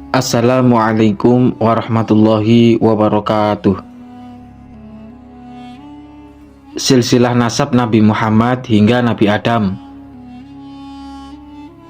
Assalamualaikum warahmatullahi wabarakatuh. Silsilah nasab Nabi Muhammad hingga Nabi Adam.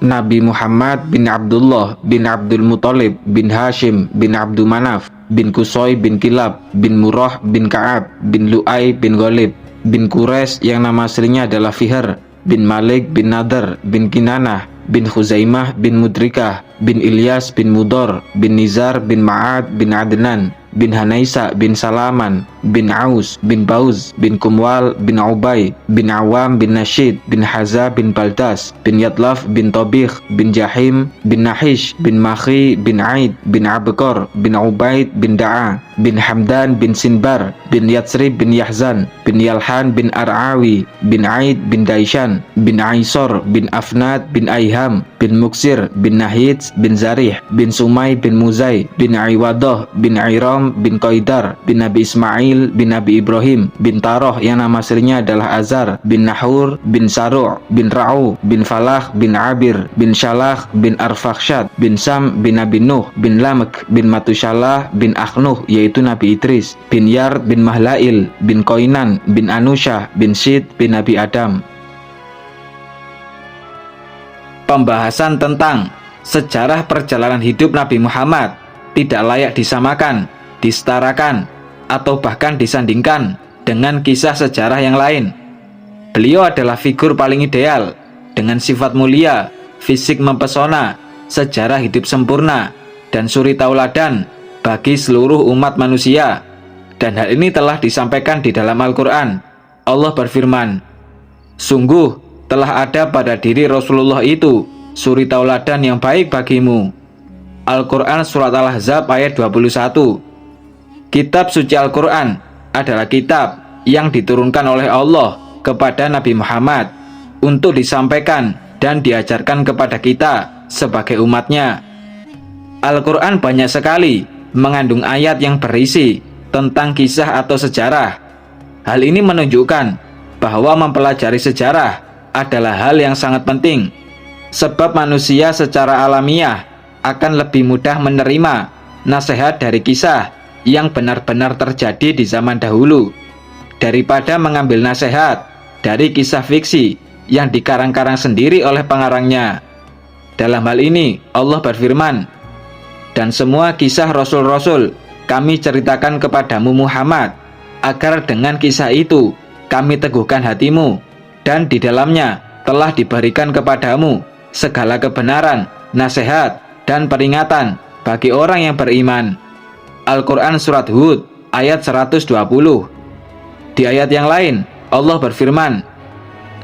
Nabi Muhammad bin Abdullah bin Abdul Muthalib bin Hashim bin Abdul Manaf bin Qusay bin Kilab bin Murrah bin Ka'ab bin Lu'ay bin Ghalib bin Quraisy yang nama aslinya adalah Fihr bin Malik bin Nadar bin Kinanah bin Khuzaimah bin Mudrikah bin Ilyas bin Mudor bin Nizar bin Ma'ad bin Adnan bin Hanaisa bin Salaman bin Aus bin Bauz bin Kumwal bin Ubay bin Awam bin Nashid bin Haza bin Baldas bin Yatlaf bin Tobikh bin Jahim bin Nahish bin Makhi bin Aid bin Abqar bin Ubaid bin Da'a bin Hamdan bin Sinbar bin Yatsrib bin Yahzan bin Yalhan bin Ar'awi bin Aid bin Daishan bin Aisor bin Afnad bin Aiham bin Muksir bin Nahid bin Zarih bin Sumay bin Muzai bin Aiwadoh bin Airam bin Qaidar bin Nabi Ismail bin Nabi Ibrahim bin Taroh yang nama aslinya adalah Azar bin Nahur bin Saru' bin Ra'u bin Falah bin Abir bin Shalah bin Arfakhshad bin Sam bin Nabi Nuh bin Lamek bin Matushalah bin Akhnuh yaitu Nabi Idris bin Yar bin Mahlail bin Koinan bin Anusyah bin Sid bin Nabi Adam. Pembahasan tentang sejarah perjalanan hidup Nabi Muhammad tidak layak disamakan, disetarakan, atau bahkan disandingkan dengan kisah sejarah yang lain. Beliau adalah figur paling ideal, dengan sifat mulia, fisik mempesona, sejarah hidup sempurna, dan suri tauladan bagi seluruh umat manusia. Dan hal ini telah disampaikan di dalam Al-Quran. Allah berfirman, "Sungguh telah ada pada diri Rasulullah itu suri tauladan yang baik bagimu." Al-Quran Surat Al-Ahzab ayat 21. Kitab suci Al-Quran adalah kitab yang diturunkan oleh Allah kepada Nabi Muhammad untuk disampaikan dan diajarkan kepada kita sebagai umatnya. Al-Quran banyak sekali mengandung ayat yang berisi tentang kisah atau sejarah. Hal ini menunjukkan bahwa mempelajari sejarah adalah hal yang sangat penting, sebab manusia secara alamiah akan lebih mudah menerima nasihat dari kisah yang benar-benar terjadi di zaman dahulu daripada mengambil nasihat dari kisah fiksi yang dikarang-karang sendiri oleh pengarangnya. Dalam hal ini Allah berfirman, "Dan semua kisah Rasul-Rasul kami ceritakan kepadamu Muhammad, agar dengan kisah itu kami teguhkan hatimu, dan di dalamnya telah diberikan kepadamu segala kebenaran, nasihat, dan peringatan bagi orang yang beriman." Al-Quran Surat Hud ayat 120. Di ayat yang lain Allah berfirman,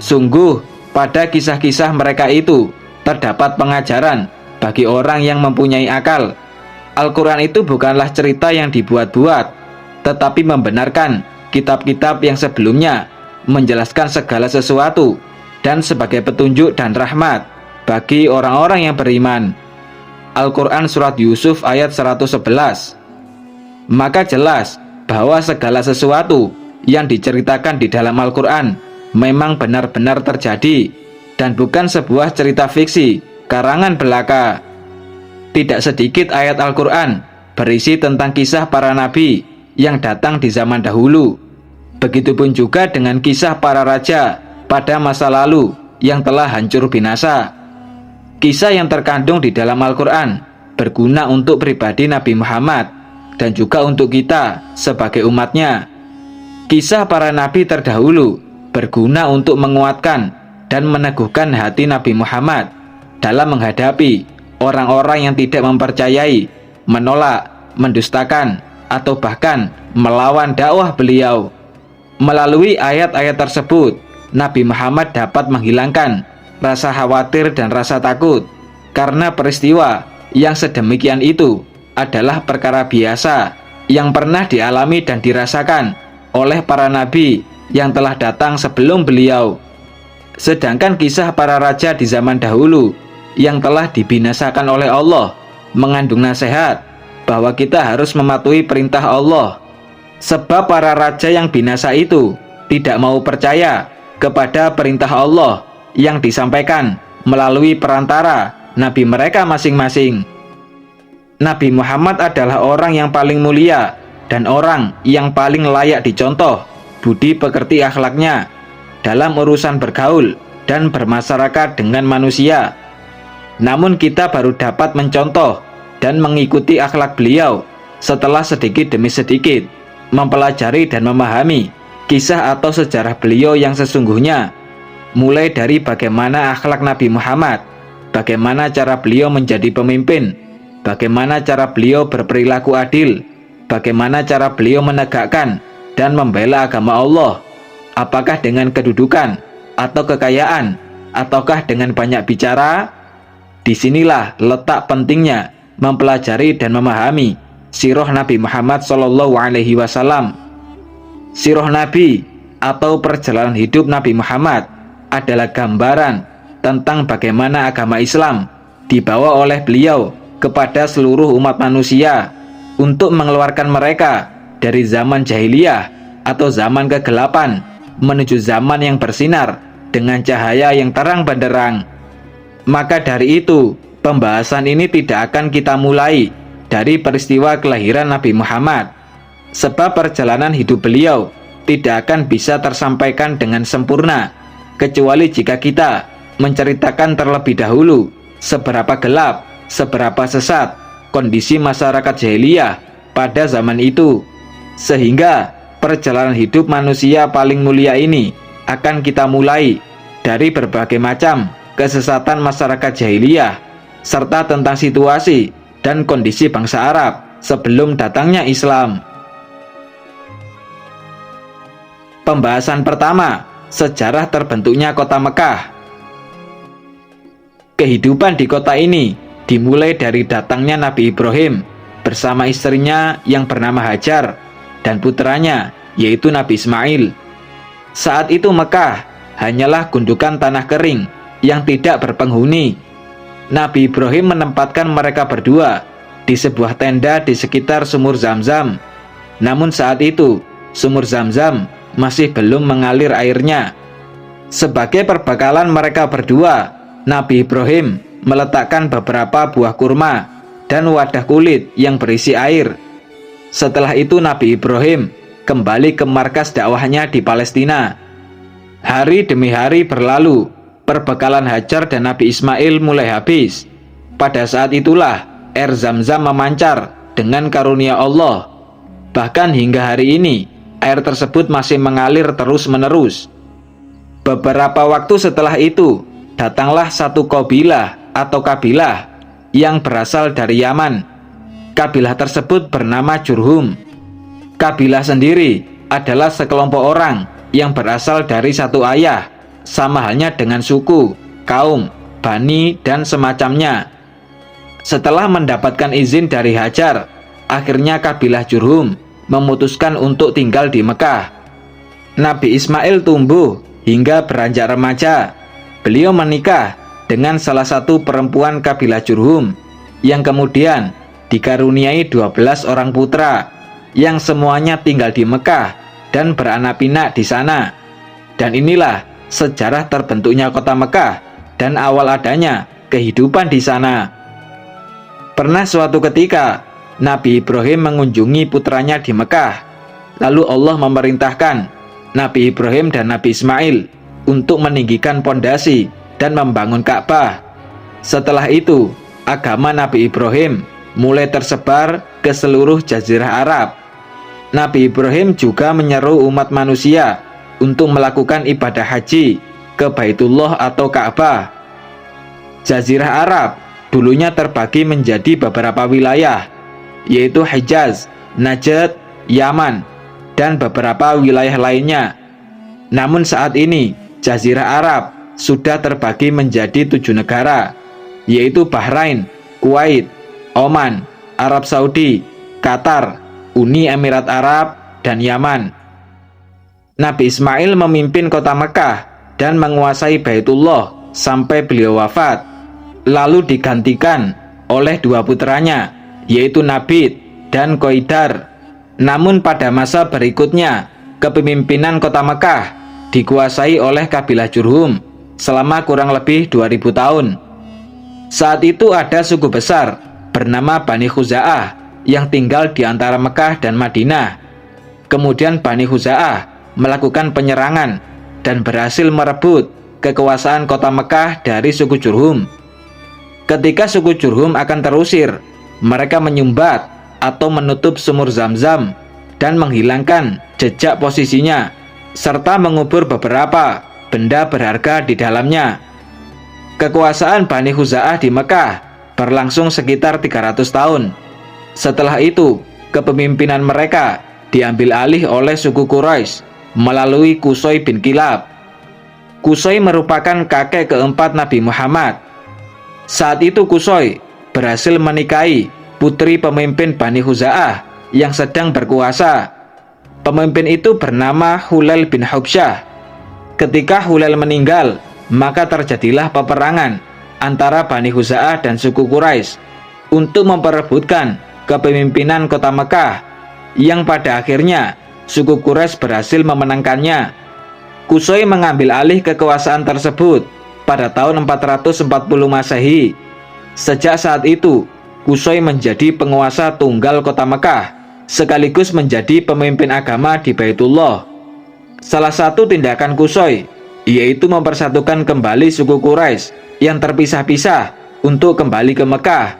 "Sungguh pada kisah-kisah mereka itu terdapat pengajaran bagi orang yang mempunyai akal." Al-Quran itu bukanlah cerita yang dibuat-buat, tetapi membenarkan kitab-kitab yang sebelumnya, menjelaskan segala sesuatu, dan sebagai petunjuk dan rahmat bagi orang-orang yang beriman. Al-Quran Surat Yusuf ayat 111. Maka jelas bahwa segala sesuatu yang diceritakan di dalam Al-Quran memang benar-benar terjadi dan bukan sebuah cerita fiksi karangan belaka. Tidak sedikit ayat Al-Quran berisi tentang kisah para nabi yang datang di zaman dahulu. Begitupun juga dengan kisah para raja pada masa lalu yang telah hancur binasa. Kisah yang terkandung di dalam Al-Quran berguna untuk pribadi Nabi Muhammad dan juga untuk kita sebagai umatnya. Kisah para nabi terdahulu berguna untuk menguatkan dan meneguhkan hati Nabi Muhammad dalam menghadapi orang-orang yang tidak mempercayai, menolak, mendustakan, atau bahkan melawan dakwah beliau. Melalui ayat-ayat tersebut, Nabi Muhammad dapat menghilangkan rasa khawatir dan rasa takut, karena peristiwa yang sedemikian itu adalah perkara biasa yang pernah dialami dan dirasakan oleh para nabi yang telah datang sebelum beliau. Sedangkan kisah para raja di zaman dahulu yang telah dibinasakan oleh Allah mengandung nasihat bahwa kita harus mematuhi perintah Allah, sebab para raja yang binasa itu tidak mau percaya kepada perintah Allah yang disampaikan melalui perantara nabi mereka masing-masing. Nabi Muhammad adalah orang yang paling mulia dan orang yang paling layak dicontoh budi pekerti akhlaknya dalam urusan bergaul dan bermasyarakat dengan manusia. Namun kita baru dapat mencontoh dan mengikuti akhlak beliau setelah sedikit demi sedikit mempelajari dan memahami kisah atau sejarah beliau yang sesungguhnya, mulai dari bagaimana akhlak Nabi Muhammad, bagaimana cara beliau menjadi pemimpin, bagaimana cara beliau berperilaku adil, bagaimana cara beliau menegakkan dan membela agama Allah, apakah dengan kedudukan atau kekayaan, ataukah dengan banyak bicara. Disinilah letak pentingnya mempelajari dan memahami sirah Nabi Muhammad SAW. Sirah Nabi atau perjalanan hidup Nabi Muhammad adalah gambaran tentang bagaimana agama Islam dibawa oleh beliau kepada seluruh umat manusia untuk mengeluarkan mereka dari zaman jahiliyah atau zaman kegelapan menuju zaman yang bersinar dengan cahaya yang terang benderang. Maka dari itu, pembahasan ini tidak akan kita mulai dari peristiwa kelahiran Nabi Muhammad, sebab perjalanan hidup beliau tidak akan bisa tersampaikan dengan sempurna kecuali jika kita menceritakan terlebih dahulu seberapa gelap, seberapa sesat kondisi masyarakat jahiliyah pada zaman itu, sehingga perjalanan hidup manusia paling mulia ini akan kita mulai dari berbagai macam kesesatan masyarakat jahiliyah serta tentang situasi dan kondisi bangsa Arab sebelum datangnya Islam. Pembahasan pertama, sejarah terbentuknya kota Mekah. Kehidupan di kota ini dimulai dari datangnya Nabi Ibrahim bersama istrinya yang bernama Hajar dan putranya yaitu Nabi Ismail. Saat itu Mekah hanyalah gundukan tanah kering yang tidak berpenghuni. Nabi Ibrahim menempatkan mereka berdua di sebuah tenda di sekitar sumur Zam-Zam. Namun saat itu sumur Zam-Zam masih belum mengalir airnya. Sebagai perbekalan mereka berdua, Nabi Ibrahim meletakkan beberapa buah kurma dan wadah kulit yang berisi air. Setelah itu Nabi Ibrahim kembali ke markas dakwahnya di Palestina. Hari demi hari berlalu, perbekalan Hajar dan Nabi Ismail mulai habis. Pada saat itulah air Zam-Zam memancar dengan karunia Allah. Bahkan hingga hari ini, air tersebut masih mengalir terus-menerus. Beberapa waktu setelah itu, datanglah satu kabilah atau kabilah yang berasal dari Yaman. Kabilah tersebut bernama Jurhum. Kabilah sendiri adalah sekelompok orang yang berasal dari satu ayah, sama halnya dengan suku, kaum, bani, dan semacamnya. Setelah mendapatkan izin dari Hajar, akhirnya kabilah Jurhum memutuskan untuk tinggal di Mekah. Nabi Ismail tumbuh hingga beranjak remaja. Beliau menikah dengan salah satu perempuan kabilah Jurhum yang kemudian dikaruniai 12 orang putra yang semuanya tinggal di Mekah dan beranak pinak di sana. Dan inilah sejarah terbentuknya kota Mekah dan awal adanya kehidupan di sana. Pernah suatu ketika Nabi Ibrahim mengunjungi putranya di Mekah. Lalu Allah memerintahkan Nabi Ibrahim dan Nabi Ismail untuk meninggikan pondasi dan membangun Ka'bah. Setelah itu, agama Nabi Ibrahim mulai tersebar ke seluruh jazirah Arab. Nabi Ibrahim juga menyeru umat manusia untuk melakukan ibadah haji ke Baitullah atau Ka'bah. Jazirah Arab dulunya terbagi menjadi beberapa wilayah, yaitu Hijaz, Najd, Yaman, dan beberapa wilayah lainnya. Namun saat ini, Jazirah Arab sudah terbagi menjadi 7 negara, yaitu Bahrain, Kuwait, Oman, Arab Saudi, Qatar, Uni Emirat Arab, dan Yaman. Nabi Ismail memimpin kota Mekah dan menguasai Baitullah sampai beliau wafat, lalu digantikan oleh 2 putranya, yaitu Nabit dan Qaidar. Namun pada masa berikutnya, kepemimpinan kota Mekah dikuasai oleh kabilah Jurhum selama kurang lebih 2000 tahun. Saat itu ada suku besar bernama Bani Khuza'ah yang tinggal di antara Mekah dan Madinah. Kemudian Bani Khuza'ah melakukan penyerangan dan berhasil merebut kekuasaan kota Mekah dari suku Jurhum. Ketika suku Jurhum akan terusir, mereka menyumbat atau menutup sumur Zam-Zam dan menghilangkan jejak posisinya, serta mengubur beberapa benda berharga di dalamnya. Kekuasaan Bani Khuza'ah di Mekah berlangsung sekitar 300 tahun. Setelah itu, kepemimpinan mereka diambil alih oleh suku Quraisy melalui Qusay bin Kilab. Qusay merupakan kakek keempat Nabi Muhammad. Saat itu Qusay berhasil menikahi putri pemimpin Bani Khuza'ah yang sedang berkuasa. Pemimpin itu bernama Hulail bin Hubsyah. Ketika Hulail meninggal, maka terjadilah peperangan antara Bani Khuza'ah dan suku Quraisy untuk memperebutkan kepemimpinan kota Mekah, yang pada akhirnya suku Quraisy berhasil memenangkannya. Qusay mengambil alih kekuasaan tersebut pada tahun 440 Masehi. Sejak saat itu, Qusay menjadi penguasa tunggal kota Mekah, sekaligus menjadi pemimpin agama di Baitullah. Salah satu tindakan Qusay yaitu mempersatukan kembali suku Quraisy yang terpisah-pisah untuk kembali ke Mekah.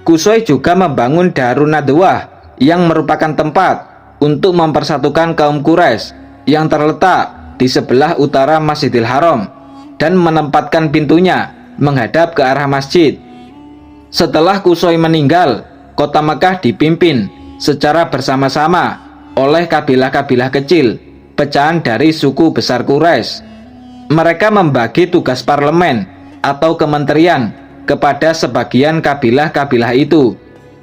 Qusay juga membangun Darun Nadwah yang merupakan tempat untuk mempersatukan kaum Quraisy yang terletak di sebelah utara Masjidil Haram dan menempatkan pintunya menghadap ke arah masjid. Setelah Qusay meninggal, kota Mekah dipimpin secara bersama-sama oleh kabilah-kabilah kecil, pecahan dari suku besar Quraisy. Mereka membagi tugas parlemen atau kementerian kepada sebagian kabilah-kabilah itu,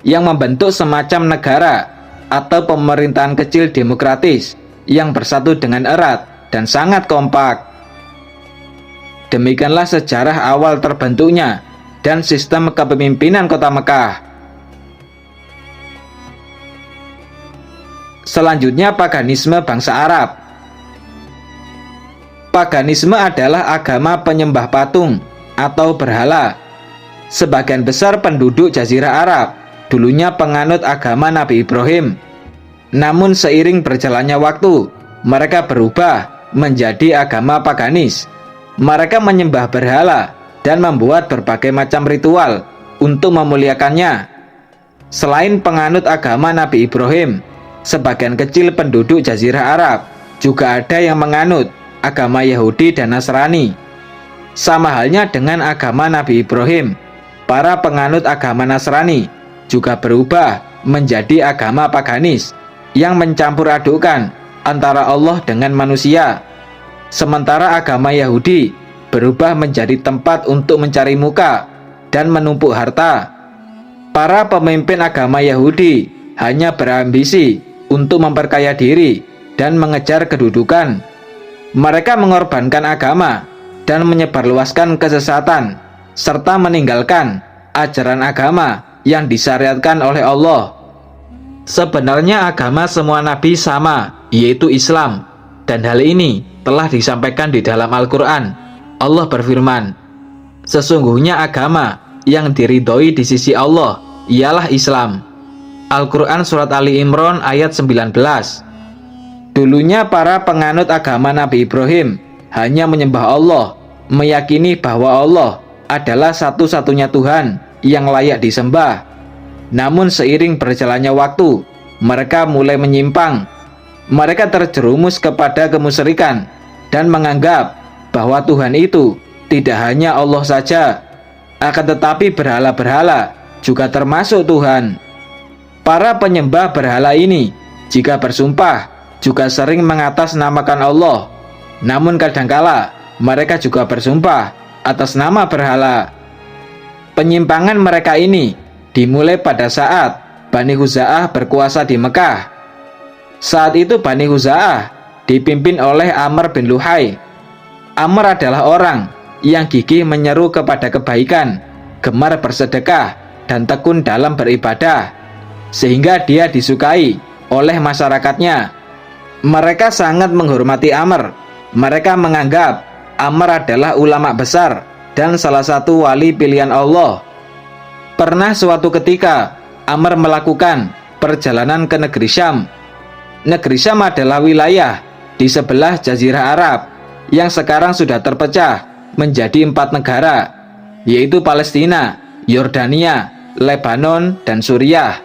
yang membentuk semacam negara atau pemerintahan kecil demokratis yang bersatu dengan erat dan sangat kompak. Demikianlah sejarah awal terbentuknya dan sistem kepemimpinan kota Mekah. Selanjutnya, paganisme bangsa Arab. Paganisme adalah agama penyembah patung atau berhala. Sebagian besar penduduk Jazirah Arab dulunya penganut agama Nabi Ibrahim. Namun seiring berjalannya waktu, mereka berubah menjadi agama paganis. Mereka menyembah berhala dan membuat berbagai macam ritual untuk memuliakannya. Selain penganut agama Nabi Ibrahim, sebagian kecil penduduk Jazirah Arab juga ada yang menganut agama Yahudi dan Nasrani. Sama halnya dengan agama Nabi Ibrahim, para penganut agama Nasrani juga berubah menjadi agama paganis yang mencampur adukkan antara Allah dengan manusia. Sementara agama Yahudi berubah menjadi tempat untuk mencari muka dan menumpuk harta. Para pemimpin agama Yahudi hanya berambisi untuk memperkaya diri dan mengejar kedudukan. Mereka mengorbankan agama dan menyebarluaskan kesesatan, serta meninggalkan ajaran agama yang disyariatkan oleh Allah. Sebenarnya agama semua nabi sama, yaitu Islam, dan hal ini telah disampaikan di dalam Al-Quran. Allah berfirman, "Sesungguhnya agama yang diridhoi di sisi Allah ialah Islam." Al-Quran Surat Ali Imran ayat 19. Dulunya para penganut agama Nabi Ibrahim hanya menyembah Allah, meyakini bahwa Allah adalah satu-satunya Tuhan yang layak disembah. Namun seiring berjalannya waktu, mereka mulai menyimpang. Mereka terjerumus kepada kemusyrikan dan menganggap bahwa Tuhan itu tidak hanya Allah saja, akan tetapi berhala-berhala juga termasuk Tuhan. Para penyembah berhala ini jika bersumpah juga sering mengatasnamakan Allah. Namun kadangkala mereka juga bersumpah atas nama berhala. Penyimpangan mereka ini dimulai pada saat Bani Khuza'ah berkuasa di Mekah. Saat itu Bani Khuza'ah dipimpin oleh Amr bin Luhai. Amr adalah orang yang gigih menyeru kepada kebaikan, gemar bersedekah, dan tekun dalam beribadah, sehingga dia disukai oleh masyarakatnya. Mereka sangat menghormati Amr. Mereka menganggap Amr adalah ulama besar dan salah satu wali pilihan Allah. Pernah suatu ketika Amr melakukan perjalanan ke negeri Syam. Negeri Syam adalah wilayah di sebelah Jazirah Arab yang sekarang sudah terpecah menjadi 4 negara, yaitu Palestina, Yordania, Lebanon, dan Suriah.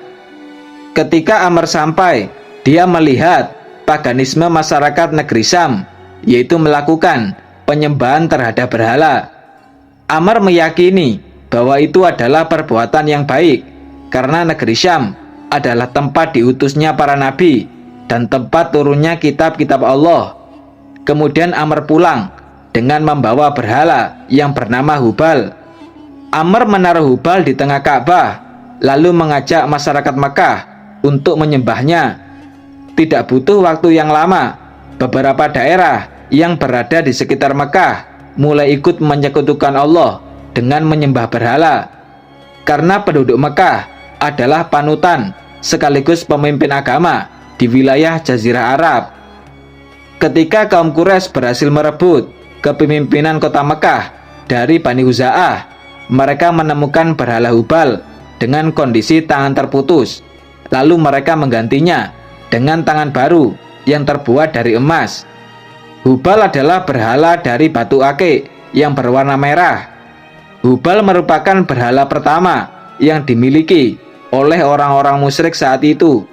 Ketika Amr sampai, dia melihat paganisme masyarakat negeri Syam, yaitu melakukan penyembahan terhadap berhala. Amr meyakini bahwa itu adalah perbuatan yang baik, karena negeri Syam adalah tempat diutusnya para nabi dan tempat turunnya kitab-kitab Allah. Kemudian Amr pulang dengan membawa berhala yang bernama Hubal. Amr menaruh Hubal di tengah Ka'bah, lalu mengajak masyarakat Makkah untuk menyembahnya. Tidak butuh waktu yang lama, beberapa daerah yang berada di sekitar Makkah mulai ikut menyekutukan Allah dengan menyembah berhala. Karena penduduk Makkah adalah panutan sekaligus pemimpin agama di wilayah Jazirah Arab. Ketika kaum Quraisy berhasil merebut kepemimpinan kota Makkah dari Bani Huza'ah, mereka menemukan berhala Hubal dengan kondisi tangan terputus. Lalu mereka menggantinya dengan tangan baru yang terbuat dari emas. Hubal adalah berhala dari batu akik yang berwarna merah. Hubal merupakan berhala pertama yang dimiliki oleh orang-orang musyrik saat itu.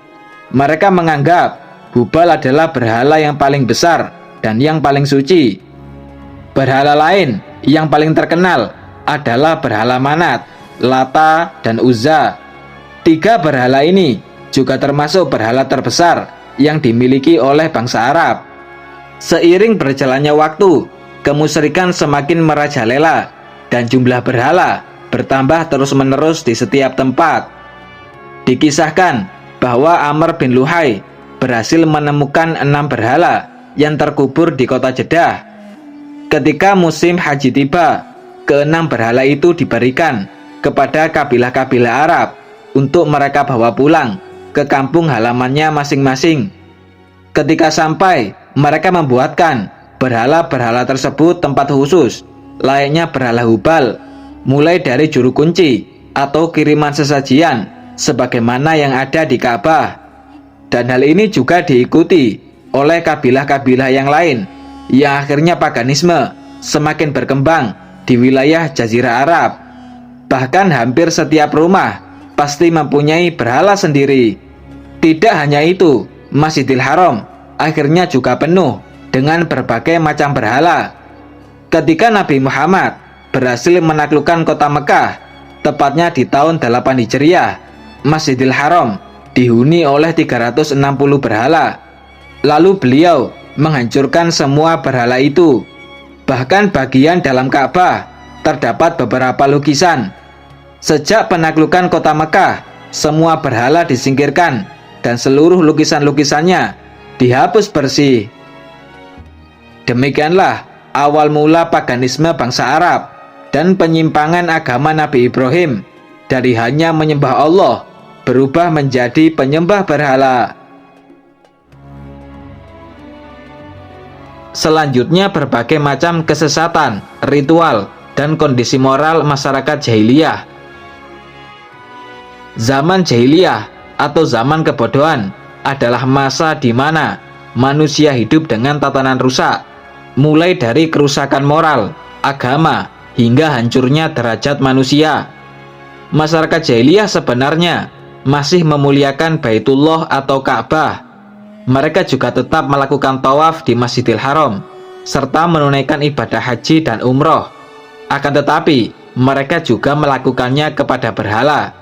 Mereka menganggap Hubal adalah berhala yang paling besar dan yang paling suci. Berhala lain yang paling terkenal adalah berhala Manat, Lata, dan Uzza. 3 berhala ini juga termasuk berhala terbesar yang dimiliki oleh bangsa Arab. Seiring berjalannya waktu, kemusyrikan semakin merajalela dan jumlah berhala bertambah terus-menerus di setiap tempat. Dikisahkan bahwa Amr bin Luhai berhasil menemukan 6 berhala yang terkubur di kota Jeddah. Ketika musim haji tiba, ke-6 berhala itu diberikan kepada kabilah-kabilah Arab untuk mereka bawa pulang ke kampung halamannya masing-masing. Ketika sampai, mereka membuatkan berhala-berhala tersebut tempat khusus, layaknya berhala Hubal, mulai dari juru kunci atau kiriman sesajian sebagaimana yang ada di Ka'bah. Dan hal ini juga diikuti oleh kabilah-kabilah yang lain, yang akhirnya paganisme semakin berkembang di wilayah Jazirah Arab. Bahkan hampir setiap rumah pasti mempunyai berhala sendiri. Tidak hanya itu, Masjidil Haram akhirnya juga penuh dengan berbagai macam berhala. Ketika Nabi Muhammad berhasil menaklukkan kota Mekah, tepatnya di tahun 8 Hijriah, Masjidil Haram dihuni oleh 360 berhala. Lalu beliau menghancurkan semua berhala itu. Bahkan bagian dalam Ka'bah terdapat beberapa lukisan. Sejak penaklukan kota Mekah, semua berhala disingkirkan dan seluruh lukisan-lukisannya dihapus bersih. Demikianlah awal mula paganisme bangsa Arab dan penyimpangan agama Nabi Ibrahim dari hanya menyembah Allah berubah menjadi penyembah berhala. Selanjutnya berbagai macam kesesatan, ritual, dan kondisi moral masyarakat jahiliyah. Zaman jahiliyah atau zaman kebodohan adalah masa di mana manusia hidup dengan tatanan rusak, mulai dari kerusakan moral, agama, hingga hancurnya derajat manusia. Masyarakat jahiliyah sebenarnya masih memuliakan Baitullah atau Ka'bah. Mereka juga tetap melakukan tawaf di Masjidil Haram, serta menunaikan ibadah haji dan umroh. Akan tetapi, mereka juga melakukannya kepada berhala.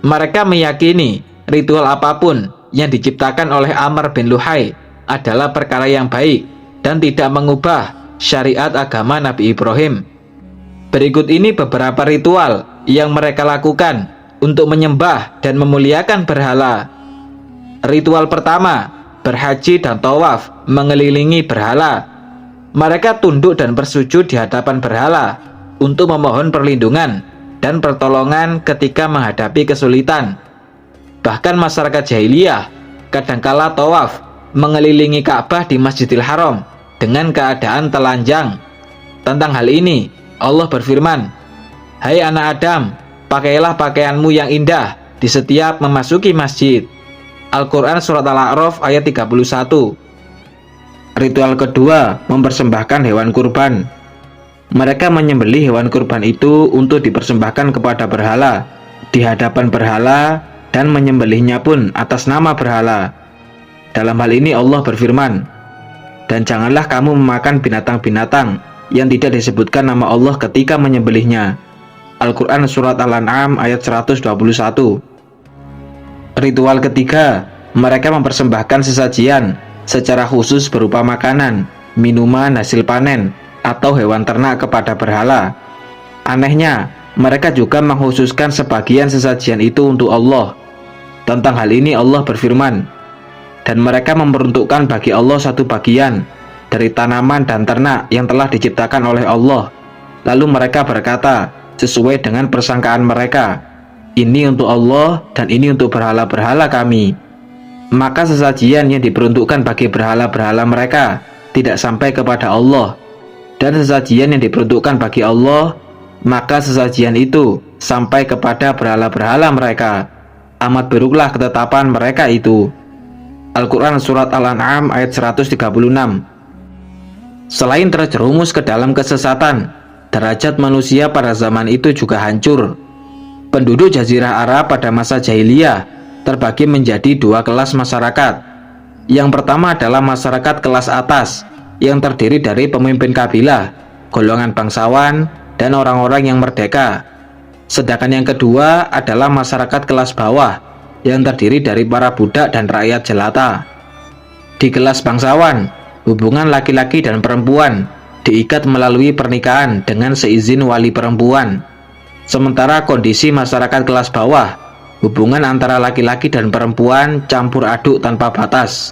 Mereka meyakini ritual apapun yang diciptakan oleh Amr bin Luhai adalah perkara yang baik dan tidak mengubah syariat agama Nabi Ibrahim. Berikut ini beberapa ritual yang mereka lakukan untuk menyembah dan memuliakan berhala. Ritual pertama, berhaji dan tawaf mengelilingi berhala. Mereka tunduk dan bersujud di hadapan berhala untuk memohon perlindungan dan pertolongan ketika menghadapi kesulitan. Bahkan masyarakat jahiliyah kadangkala tawaf mengelilingi Ka'bah di Masjidil Haram dengan keadaan telanjang. Tentang hal ini, Allah berfirman, "Hai anak Adam, Pakailah pakaianmu yang indah di setiap memasuki masjid. Al-Quran Surat Al-A'raf ayat 31. Ritual kedua, mempersembahkan hewan kurban. Mereka menyembelih hewan kurban itu untuk dipersembahkan kepada berhala, di hadapan berhala, dan menyembelihnya pun atas nama berhala. Dalam hal ini Allah berfirman, "Dan janganlah kamu memakan binatang-binatang yang tidak disebutkan nama Allah ketika menyembelihnya." Al-Quran Surat Al-An'am ayat 121. Ritual ketiga, mereka mempersembahkan sesajian secara khusus berupa makanan, minuman hasil panen, atau hewan ternak kepada berhala. Anehnya, mereka juga mengkhususkan sebagian sesajian itu untuk Allah. Tentang hal ini Allah berfirman, "Dan mereka memperuntukkan bagi Allah satu bagian dari tanaman dan ternak yang telah diciptakan oleh Allah. Lalu mereka berkata, sesuai dengan persangkaan mereka, ini untuk Allah dan ini untuk berhala-berhala kami. Maka sesajian yang diperuntukkan bagi berhala-berhala mereka tidak sampai kepada Allah. Dan sesajian yang diperuntukkan bagi Allah, maka sesajian itu sampai kepada berhala-berhala mereka. Amat buruklah ketetapan mereka itu." Al-Quran Surat Al-An'am ayat 136. Selain terjerumus ke dalam kesesatan, derajat manusia pada zaman itu juga hancur. Penduduk Jazirah Arab pada masa jahiliyah terbagi menjadi dua kelas masyarakat. Yang pertama adalah masyarakat kelas atas, yang terdiri dari pemimpin kabilah, golongan bangsawan, dan orang-orang yang merdeka. Sedangkan yang kedua adalah masyarakat kelas bawah, yang terdiri dari para budak dan rakyat jelata. Di kelas bangsawan, hubungan laki-laki dan perempuan diikat melalui pernikahan dengan seizin wali perempuan. Sementara kondisi masyarakat kelas bawah, hubungan antara laki-laki dan perempuan campur aduk tanpa batas.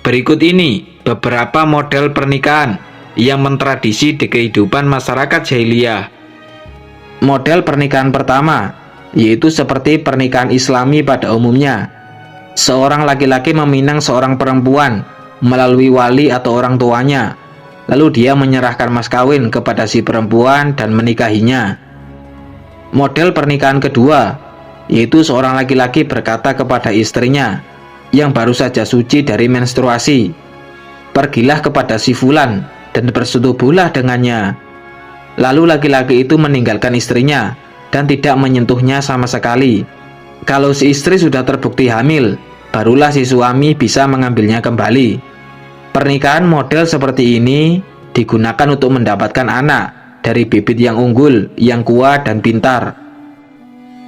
Berikut ini beberapa model pernikahan yang mentradisi di kehidupan masyarakat jahiliyah. Model pernikahan pertama, yaitu seperti pernikahan Islami pada umumnya. Seorang laki-laki meminang seorang perempuan melalui wali atau orang tuanya, lalu dia menyerahkan mas kawin kepada si perempuan dan menikahinya. Model pernikahan kedua, yaitu seorang laki-laki berkata kepada istrinya yang baru saja suci dari menstruasi, "Pergilah kepada si fulan dan bersetubuhlah dengannya." Lalu laki-laki itu meninggalkan istrinya dan tidak menyentuhnya sama sekali. Kalau si istri sudah terbukti hamil, barulah si suami bisa mengambilnya kembali. Pernikahan model seperti ini digunakan untuk mendapatkan anak dari bibit yang unggul, yang kuat dan pintar.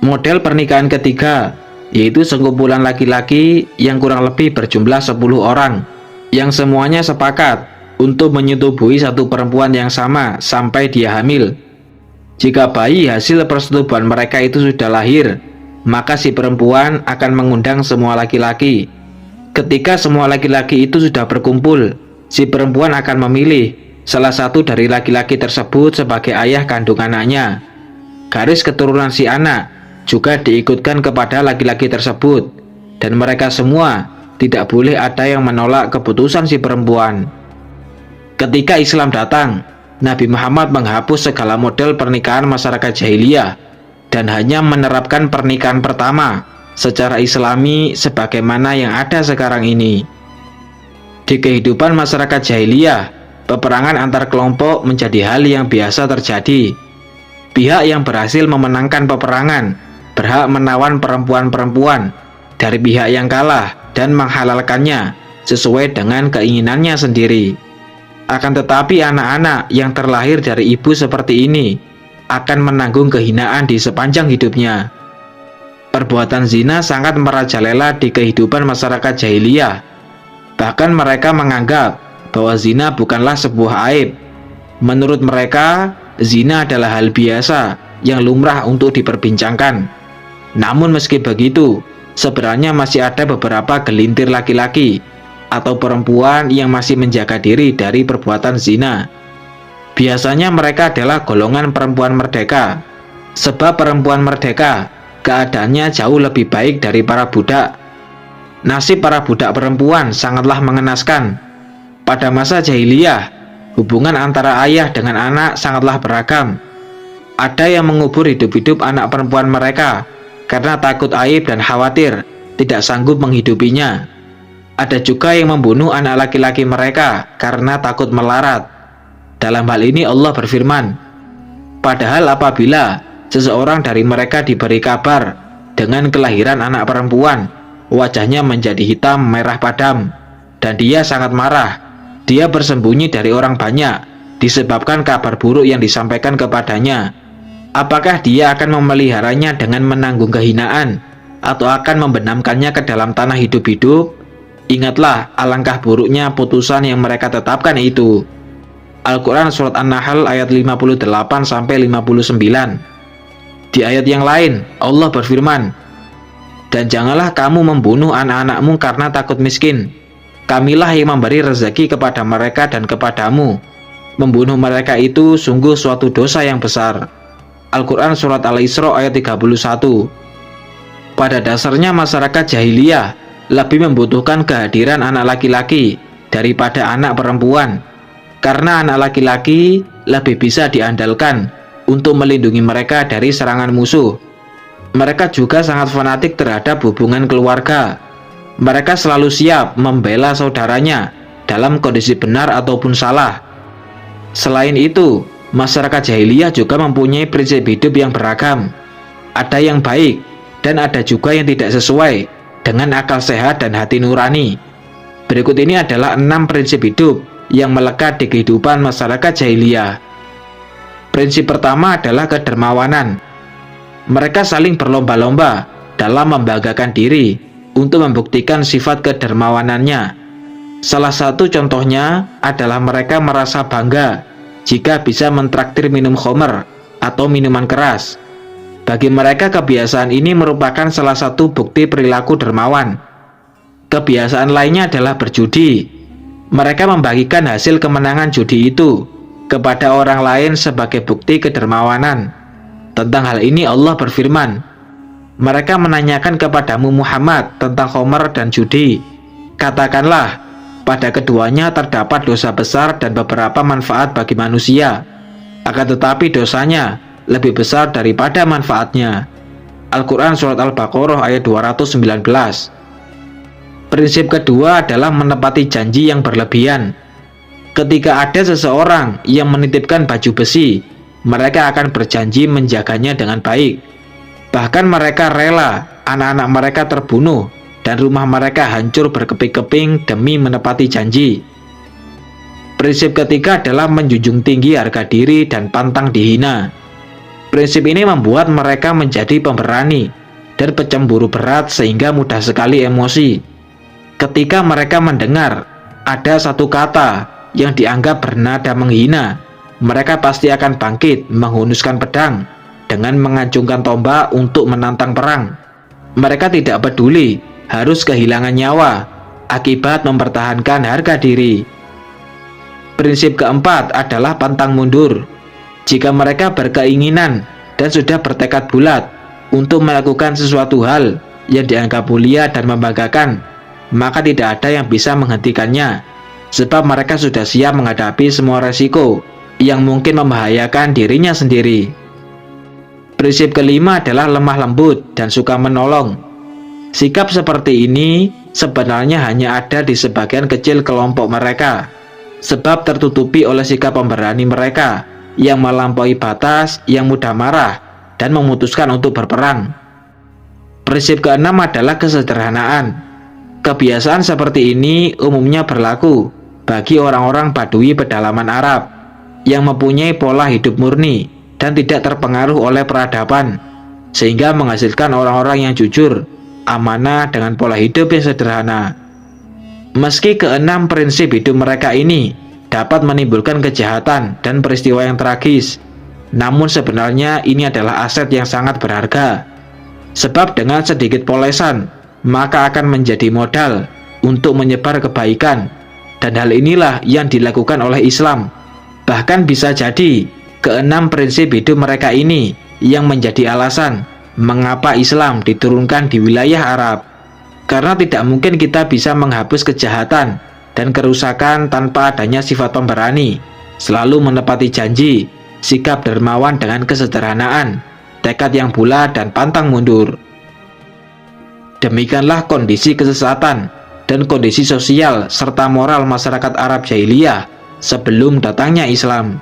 Model pernikahan ketiga, yaitu sekumpulan laki-laki yang kurang lebih berjumlah 10 orang, yang semuanya sepakat untuk menyetubuhi satu perempuan yang sama sampai dia hamil. Jika bayi hasil persetubuhan mereka itu sudah lahir, maka si perempuan akan mengundang semua laki-laki. Ketika semua laki-laki itu sudah berkumpul, si perempuan akan memilih salah satu dari laki-laki tersebut sebagai ayah kandung anaknya. Garis keturunan si anak juga diikutkan kepada laki-laki tersebut, dan mereka semua tidak boleh ada yang menolak keputusan si perempuan. Ketika Islam datang, Nabi Muhammad menghapus segala model pernikahan masyarakat jahiliyah dan hanya menerapkan pernikahan pertama secara Islami sebagaimana yang ada sekarang ini. Di kehidupan masyarakat jahiliyah, peperangan antar kelompok menjadi hal yang biasa terjadi. Pihak yang berhasil memenangkan peperangan berhak menawan perempuan-perempuan dari pihak yang kalah dan menghalalkannya sesuai dengan keinginannya sendiri. Akan tetapi anak-anak yang terlahir dari ibu seperti ini akan menanggung kehinaan di sepanjang hidupnya. Perbuatan zina sangat merajalela di kehidupan masyarakat jahiliyah. Bahkan mereka menganggap bahwa zina bukanlah sebuah aib. Menurut mereka, zina adalah hal biasa yang lumrah untuk diperbincangkan. Namun meski begitu, sebenarnya masih ada beberapa gelintir laki-laki atau perempuan yang masih menjaga diri dari perbuatan zina. Biasanya mereka adalah golongan perempuan merdeka, sebab perempuan merdeka keadaannya jauh lebih baik dari para budak. Nasib para budak perempuan sangatlah mengenaskan. Pada masa jahiliyah, hubungan antara ayah dengan anak sangatlah beragam. Ada yang mengubur hidup-hidup anak perempuan mereka karena takut aib dan khawatir tidak sanggup menghidupinya. Ada juga yang membunuh anak laki-laki mereka karena takut melarat. Dalam hal ini Allah berfirman, padahal apabila seseorang dari mereka diberi kabar dengan kelahiran anak perempuan, wajahnya menjadi hitam merah padam, dan dia sangat marah. Dia bersembunyi dari orang banyak disebabkan kabar buruk yang disampaikan kepadanya. Apakah dia akan memeliharanya dengan menanggung kehinaan, atau akan membenamkannya ke dalam tanah hidup-hidup? Ingatlah alangkah buruknya putusan yang mereka tetapkan itu. Al-Quran Surat An-Nahl ayat 58-59. Di ayat yang lain, Allah berfirman, dan janganlah kamu membunuh anak-anakmu karena takut miskin. Kamilah yang memberi rezeki kepada mereka dan kepadamu. Membunuh mereka itu sungguh suatu dosa yang besar. Al-Quran Surat Al-Isra ayat 31. Pada dasarnya masyarakat jahiliyah lebih membutuhkan kehadiran anak laki-laki daripada anak perempuan, karena anak laki-laki lebih bisa diandalkan untuk melindungi mereka dari serangan musuh. Mereka juga sangat fanatik terhadap hubungan keluarga. Mereka selalu siap membela saudaranya dalam kondisi benar ataupun salah. Selain itu, masyarakat jahiliyah juga mempunyai prinsip hidup yang beragam. Ada yang baik dan ada juga yang tidak sesuai dengan akal sehat dan hati nurani. Berikut ini adalah 6 prinsip hidup yang melekat di kehidupan masyarakat jahiliyah. Prinsip pertama adalah kedermawanan. Mereka saling berlomba-lomba dalam membanggakan diri untuk membuktikan sifat kedermawanannya. Salah satu contohnya adalah mereka merasa bangga jika bisa mentraktir minum khamr atau minuman keras. Bagi mereka kebiasaan ini merupakan salah satu bukti perilaku dermawan. Kebiasaan lainnya adalah berjudi. Mereka membagikan hasil kemenangan judi itu kepada orang lain sebagai bukti kedermawanan. Tentang hal ini Allah berfirman, mereka menanyakan kepadamu Muhammad tentang khamr dan judi. Katakanlah, pada keduanya terdapat dosa besar dan beberapa manfaat bagi manusia, akan tetapi dosanya lebih besar daripada manfaatnya. Al-Quran Surat Al-Baqarah ayat 219. Prinsip kedua adalah menepati janji yang berlebihan. Ketika ada seseorang yang menitipkan baju besi, mereka akan berjanji menjaganya dengan baik. Bahkan mereka rela anak-anak mereka terbunuh dan rumah mereka hancur berkeping-keping demi menepati janji. Prinsip ketiga adalah menjunjung tinggi harga diri dan pantang dihina. Prinsip ini membuat mereka menjadi pemberani dan pecemburu berat sehingga mudah sekali emosi. Ketika mereka mendengar ada satu kata yang dianggap bernada menghina, mereka pasti akan bangkit menghunuskan pedang dengan mengacungkan tombak untuk menantang perang. Mereka tidak peduli harus kehilangan nyawa akibat mempertahankan harga diri. Prinsip keempat adalah pantang mundur. Jika mereka berkeinginan dan sudah bertekad bulat untuk melakukan sesuatu hal yang dianggap mulia dan membanggakan, maka tidak ada yang bisa menghentikannya, sebab mereka sudah siap menghadapi semua resiko yang mungkin membahayakan dirinya sendiri. Prinsip kelima adalah lemah lembut dan suka menolong. Sikap seperti ini sebenarnya hanya ada di sebagian kecil kelompok mereka, sebab tertutupi oleh sikap pemberani mereka yang melampaui batas, yang mudah marah, dan memutuskan untuk berperang. Prinsip keenam adalah kesederhanaan. Kebiasaan seperti ini umumnya berlaku bagi orang-orang Badui pedalaman Arab yang mempunyai pola hidup murni dan tidak terpengaruh oleh peradaban, sehingga menghasilkan orang-orang yang jujur, amanah dengan pola hidup yang sederhana. Meski keenam prinsip hidup mereka ini dapat menimbulkan kejahatan dan peristiwa yang tragis, namun sebenarnya ini adalah aset yang sangat berharga. Sebab dengan sedikit polesan, maka akan menjadi modal untuk menyebar kebaikan, dan hal inilah yang dilakukan oleh Islam. Bahkan bisa jadi keenam prinsip hidup mereka ini yang menjadi alasan mengapa Islam diturunkan di wilayah Arab. Karena tidak mungkin kita bisa menghapus kejahatan dan kerusakan tanpa adanya sifat pemberani, selalu menepati janji, sikap dermawan dengan kesederhanaan, tekad yang bulat dan pantang mundur. Demikianlah kondisi kesesatan dan kondisi sosial serta moral masyarakat Arab jahiliyah sebelum datangnya Islam.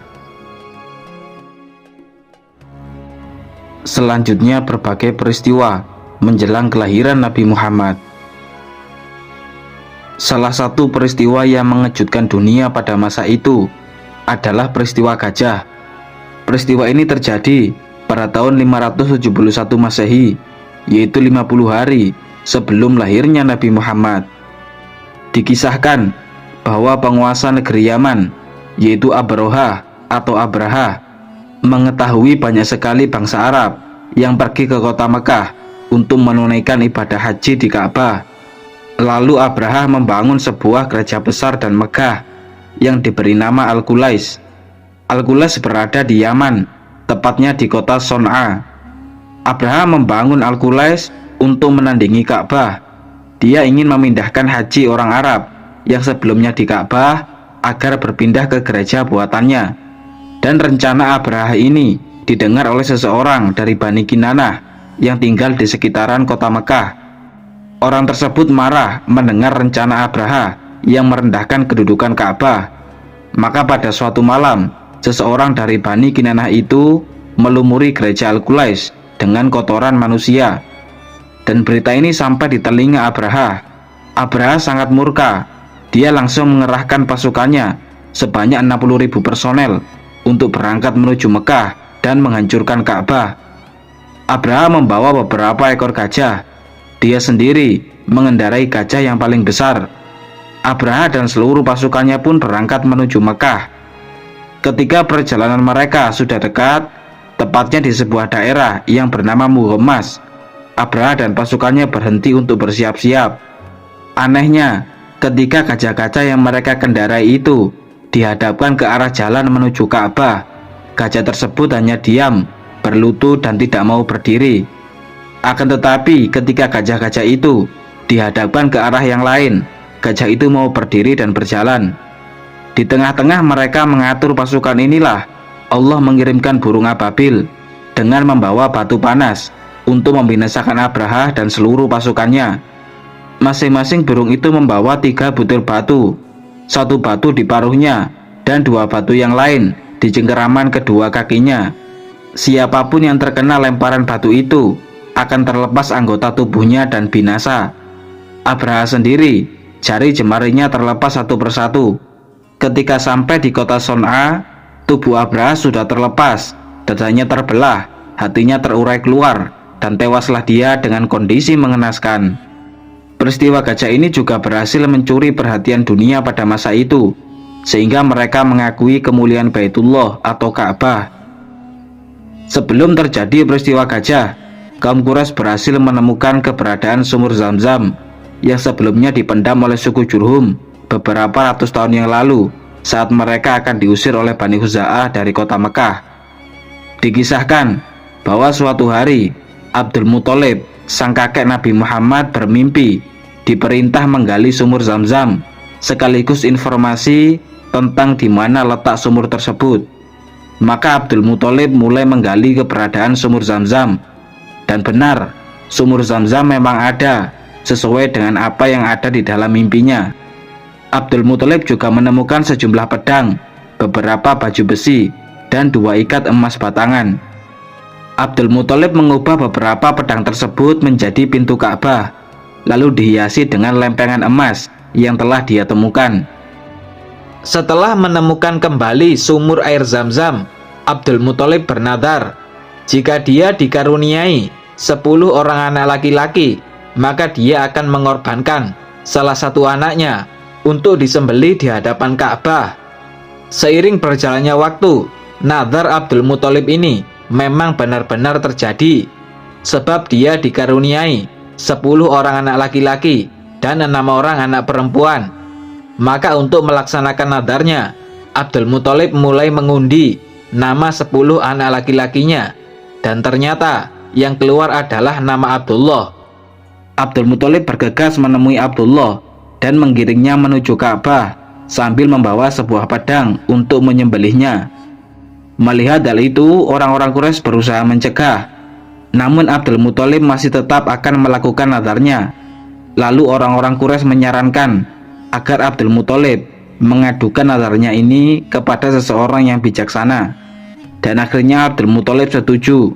Selanjutnya, berbagai peristiwa menjelang kelahiran Nabi Muhammad. Salah satu peristiwa yang mengejutkan dunia pada masa itu adalah peristiwa gajah. Peristiwa ini terjadi pada tahun 571 Masehi, yaitu 50 hari sebelum lahirnya Nabi Muhammad. Dikisahkan bahwa penguasa negeri Yaman, yaitu Abroha atau Abraha, mengetahui banyak sekali bangsa Arab yang pergi ke kota Mekah untuk menunaikan ibadah haji di Ka'bah. Lalu Abraha membangun sebuah gereja besar dan megah yang diberi nama Al-Qulais. Al-Qulais berada di Yaman, tepatnya di kota Son'a. Abraha membangun Al-Qulais untuk menandingi Ka'bah. Dia ingin memindahkan haji orang Arab yang sebelumnya di Ka'bah agar berpindah ke gereja buatannya. Dan rencana Abraha ini didengar oleh seseorang dari Bani Kinanah yang tinggal di sekitaran kota Mekah. Orang tersebut marah mendengar rencana Abraha yang merendahkan kedudukan Ka'bah. Maka pada suatu malam, seseorang dari Bani Kinanah itu melumuri gereja Al-Qulais dengan kotoran manusia. Dan berita ini sampai di telinga Abraha. Abraha sangat murka. Dia langsung mengerahkan pasukannya sebanyak 60.000 personel untuk berangkat menuju Mekah dan menghancurkan Ka'bah. Abraha membawa beberapa ekor gajah. Dia sendiri mengendarai gajah yang paling besar. Abraha dan seluruh pasukannya pun berangkat menuju Mekah. Ketika perjalanan mereka sudah dekat, tepatnya di sebuah daerah yang bernama Muhammas, Abraha dan pasukannya berhenti untuk bersiap-siap. Anehnya, ketika gajah-gajah yang mereka kendarai itu dihadapkan ke arah jalan menuju Ka'bah, gajah tersebut hanya diam, berlutut dan tidak mau berdiri. Akan tetapi ketika gajah-gajah itu dihadapkan ke arah yang lain, gajah itu mau berdiri dan berjalan. Di tengah-tengah mereka mengatur pasukan inilah Allah mengirimkan burung ababil dengan membawa batu panas untuk membinasakan Abraha dan seluruh pasukannya. Masing-masing burung itu membawa 3 butir batu, 1 batu di paruhnya dan 2 batu yang lain di cengkeraman kedua kakinya. Siapapun yang terkena lemparan batu itu akan terlepas anggota tubuhnya dan binasa. Abraha sendiri, jari jemarinya terlepas satu persatu. Ketika sampai di kota Son'a, tubuh Abraha sudah terlepas, dadanya terbelah, hatinya terurai keluar, dan tewaslah dia dengan kondisi mengenaskan. Peristiwa gajah ini juga berhasil mencuri perhatian dunia pada masa itu, sehingga mereka mengakui kemuliaan Baitullah atau Ka'bah. Sebelum terjadi peristiwa gajah, kaum Quraisy berhasil menemukan keberadaan sumur Zam-Zam yang sebelumnya dipendam oleh suku Jurhum beberapa ratus tahun yang lalu saat mereka akan diusir oleh Bani Khuza'ah dari kota Mekah. Dikisahkan bahwa suatu hari Abdul Muthalib, sang kakek Nabi Muhammad, bermimpi diperintah menggali sumur Zam-Zam sekaligus informasi tentang di mana letak sumur tersebut. Maka Abdul Muthalib mulai menggali keberadaan sumur Zam-Zam. Dan benar, sumur Zam-Zam memang ada, sesuai dengan apa yang ada di dalam mimpinya. Abdul Muthalib juga menemukan sejumlah pedang, beberapa baju besi, dan 2 ikat emas batangan. Abdul Muthalib mengubah beberapa pedang tersebut menjadi pintu Ka'bah, lalu dihiasi dengan lempengan emas yang telah dia temukan. Setelah menemukan kembali sumur air Zam-Zam, Abdul Muthalib bernadar, jika dia dikaruniai 10 orang anak laki-laki, maka dia akan mengorbankan salah satu anaknya untuk disembelih di hadapan Ka'bah. Seiring berjalannya waktu, nadar Abdul Muthalib ini memang benar-benar terjadi, sebab dia dikaruniai 10 orang anak laki-laki dan 6 orang anak perempuan. Maka untuk melaksanakan nadarnya, Abdul Muthalib mulai mengundi nama 10 anak laki-lakinya, dan ternyata yang keluar adalah nama Abdullah. Abdul Muthalib bergegas menemui Abdullah dan menggiringnya menuju Ka'bah sambil membawa sebuah pedang untuk menyembelihnya. Melihat hal itu, orang-orang Quraisy berusaha mencegah. Namun Abdul Muthalib masih tetap akan melakukan nadarnya. Lalu orang-orang Quraisy menyarankan agar Abdul Muthalib mengadukan nadarnya ini kepada seseorang yang bijaksana. Dan akhirnya Abdul Muthalib setuju.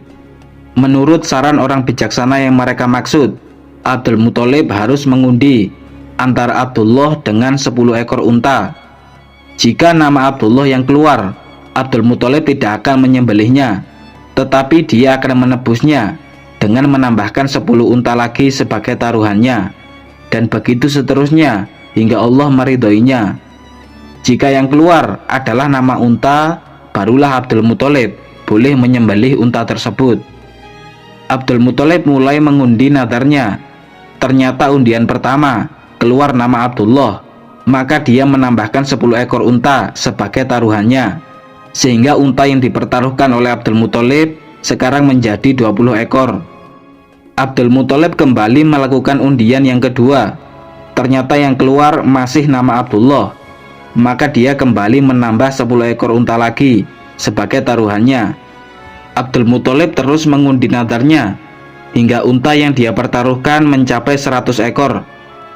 Menurut saran orang bijaksana yang mereka maksud, Abdul Muthalib harus mengundi antara Abdullah dengan 10 ekor unta. Jika nama Abdullah yang keluar, Abdul Muthalib tidak akan menyembelihnya, tetapi dia akan menebusnya dengan menambahkan 10 unta lagi sebagai taruhannya, dan begitu seterusnya hingga Allah meridhoinya. Jika yang keluar adalah nama unta, barulah Abdul Muthalib boleh menyembelih unta tersebut. Abdul Muthalib mulai mengundi nadarnya. Ternyata undian pertama keluar nama Abdullah, maka dia menambahkan 10 ekor unta sebagai taruhannya, sehingga unta yang dipertaruhkan oleh Abdul Muthalib sekarang menjadi 20 ekor. Abdul Muthalib kembali melakukan undian yang kedua. Ternyata yang keluar masih nama Abdullah, maka dia kembali menambah 10 ekor unta lagi sebagai taruhannya. Abdul Muthalib terus mengundi nadarnya hingga unta yang dia pertaruhkan mencapai 100 ekor.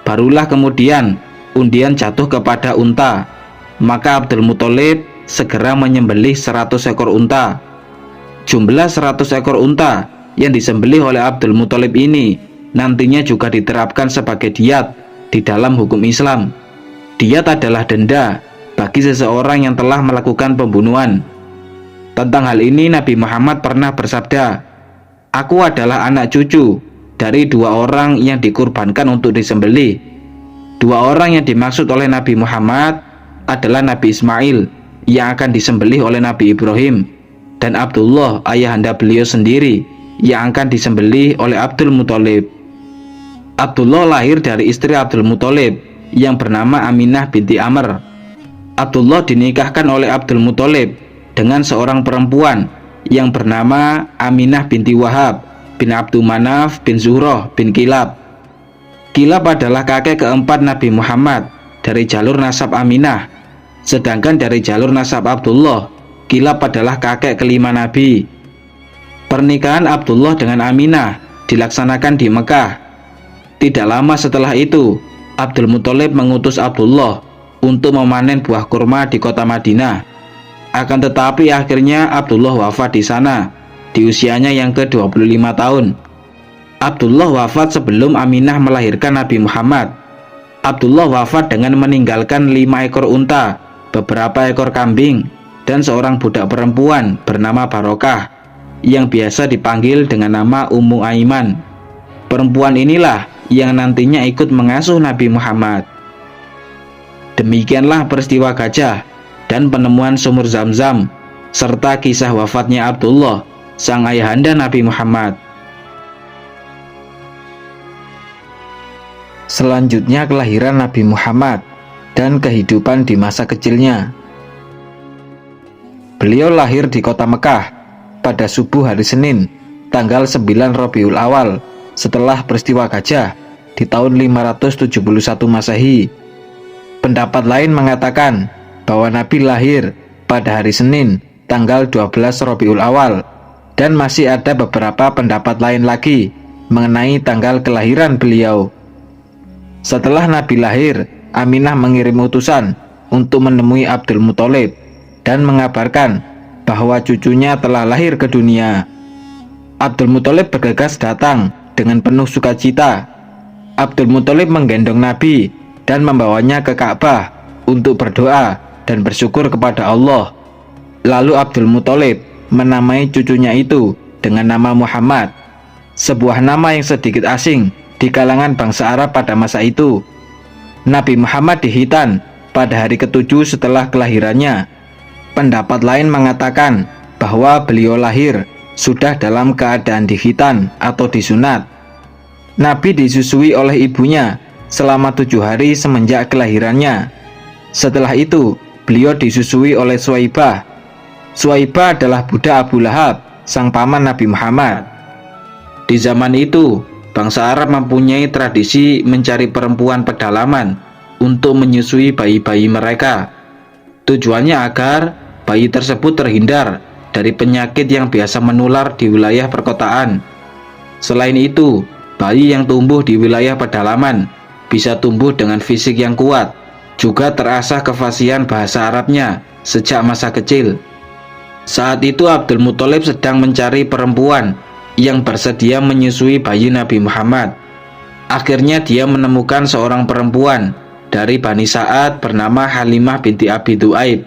Barulah kemudian undian jatuh kepada unta, maka Abdul Muthalib segera menyembelih 100 ekor unta. Jumlah 100 ekor unta yang disembelih oleh Abdul Muthalib ini nantinya juga diterapkan sebagai diat di dalam hukum Islam. Diat adalah denda bagi seseorang yang telah melakukan pembunuhan. Tentang hal ini Nabi Muhammad pernah bersabda, "Aku adalah anak cucu dari 2 orang yang dikurbankan untuk disembelih." 2 orang yang dimaksud oleh Nabi Muhammad adalah Nabi Ismail yang akan disembelih oleh Nabi Ibrahim, dan Abdullah ayahanda beliau sendiri yang akan disembelih oleh Abdul Muthalib. Abdullah lahir dari istri Abdul Muthalib yang bernama Aminah binti Amr. Abdullah dinikahkan oleh Abdul Muthalib dengan seorang perempuan yang bernama Aminah binti Wahab bin Abdul Manaf bin Zuhroh bin Kilab. Kilab adalah kakek keempat Nabi Muhammad dari jalur nasab Aminah, sedangkan dari jalur nasab Abdullah, Kilab adalah kakek kelima Nabi. Pernikahan Abdullah dengan Aminah dilaksanakan di Mekah. Tidak lama setelah itu, Abdul Muthalib mengutus Abdullah untuk memanen buah kurma di kota Madinah. Akan tetapi akhirnya Abdullah wafat di sana di usianya yang ke-25 tahun. Abdullah wafat sebelum Aminah melahirkan Nabi Muhammad. Abdullah wafat dengan meninggalkan 5 ekor unta, beberapa ekor kambing, dan seorang budak perempuan bernama Barokah yang biasa dipanggil dengan nama Ummu Aiman. Perempuan inilah yang nantinya ikut mengasuh Nabi Muhammad. Demikianlah peristiwa gajah dan penemuan sumur Zam-Zam serta kisah wafatnya Abdullah, sang ayahanda Nabi Muhammad. Selanjutnya kelahiran Nabi Muhammad dan kehidupan di masa kecilnya. Beliau lahir di kota Mekah pada subuh hari Senin, tanggal 9 Rabiul Awal, setelah peristiwa gajah di tahun 571 Masehi. Pendapat lain mengatakan bahwa Nabi lahir pada hari Senin, tanggal 12 Rabiul Awal, dan masih ada beberapa pendapat lain lagi mengenai tanggal kelahiran beliau. Setelah Nabi lahir, Aminah mengirim utusan untuk menemui Abdul Muthalib dan mengabarkan bahwa cucunya telah lahir ke dunia. Abdul Muthalib bergegas datang dengan penuh sukacita. Abdul Muthalib menggendong Nabi dan membawanya ke Ka'bah untuk berdoa dan bersyukur kepada Allah. Lalu Abdul Muthalib menamai cucunya itu dengan nama Muhammad, sebuah nama yang sedikit asing di kalangan bangsa Arab pada masa itu. Nabi Muhammad dihitan pada hari ke-7 setelah kelahirannya. Pendapat lain mengatakan bahwa beliau lahir sudah dalam keadaan dihitan atau disunat. Nabi disusui oleh ibunya selama 7 hari semenjak kelahirannya. Setelah itu, beliau disusui oleh Suwaibah. Suwaibah adalah budak Abu Lahab, sang paman Nabi Muhammad. Di zaman itu, bangsa Arab mempunyai tradisi mencari perempuan pedalaman untuk menyusui bayi-bayi mereka. Tujuannya agar bayi tersebut terhindar dari penyakit yang biasa menular di wilayah perkotaan. Selain itu, bayi yang tumbuh di wilayah pedalaman bisa tumbuh dengan fisik yang kuat, juga terasah kefasihan bahasa Arabnya sejak masa kecil. Saat itu Abdul Muthalib sedang mencari perempuan yang bersedia menyusui bayi Nabi Muhammad. Akhirnya dia menemukan seorang perempuan dari Bani Sa'ad bernama Halimah binti Abi Du'aib.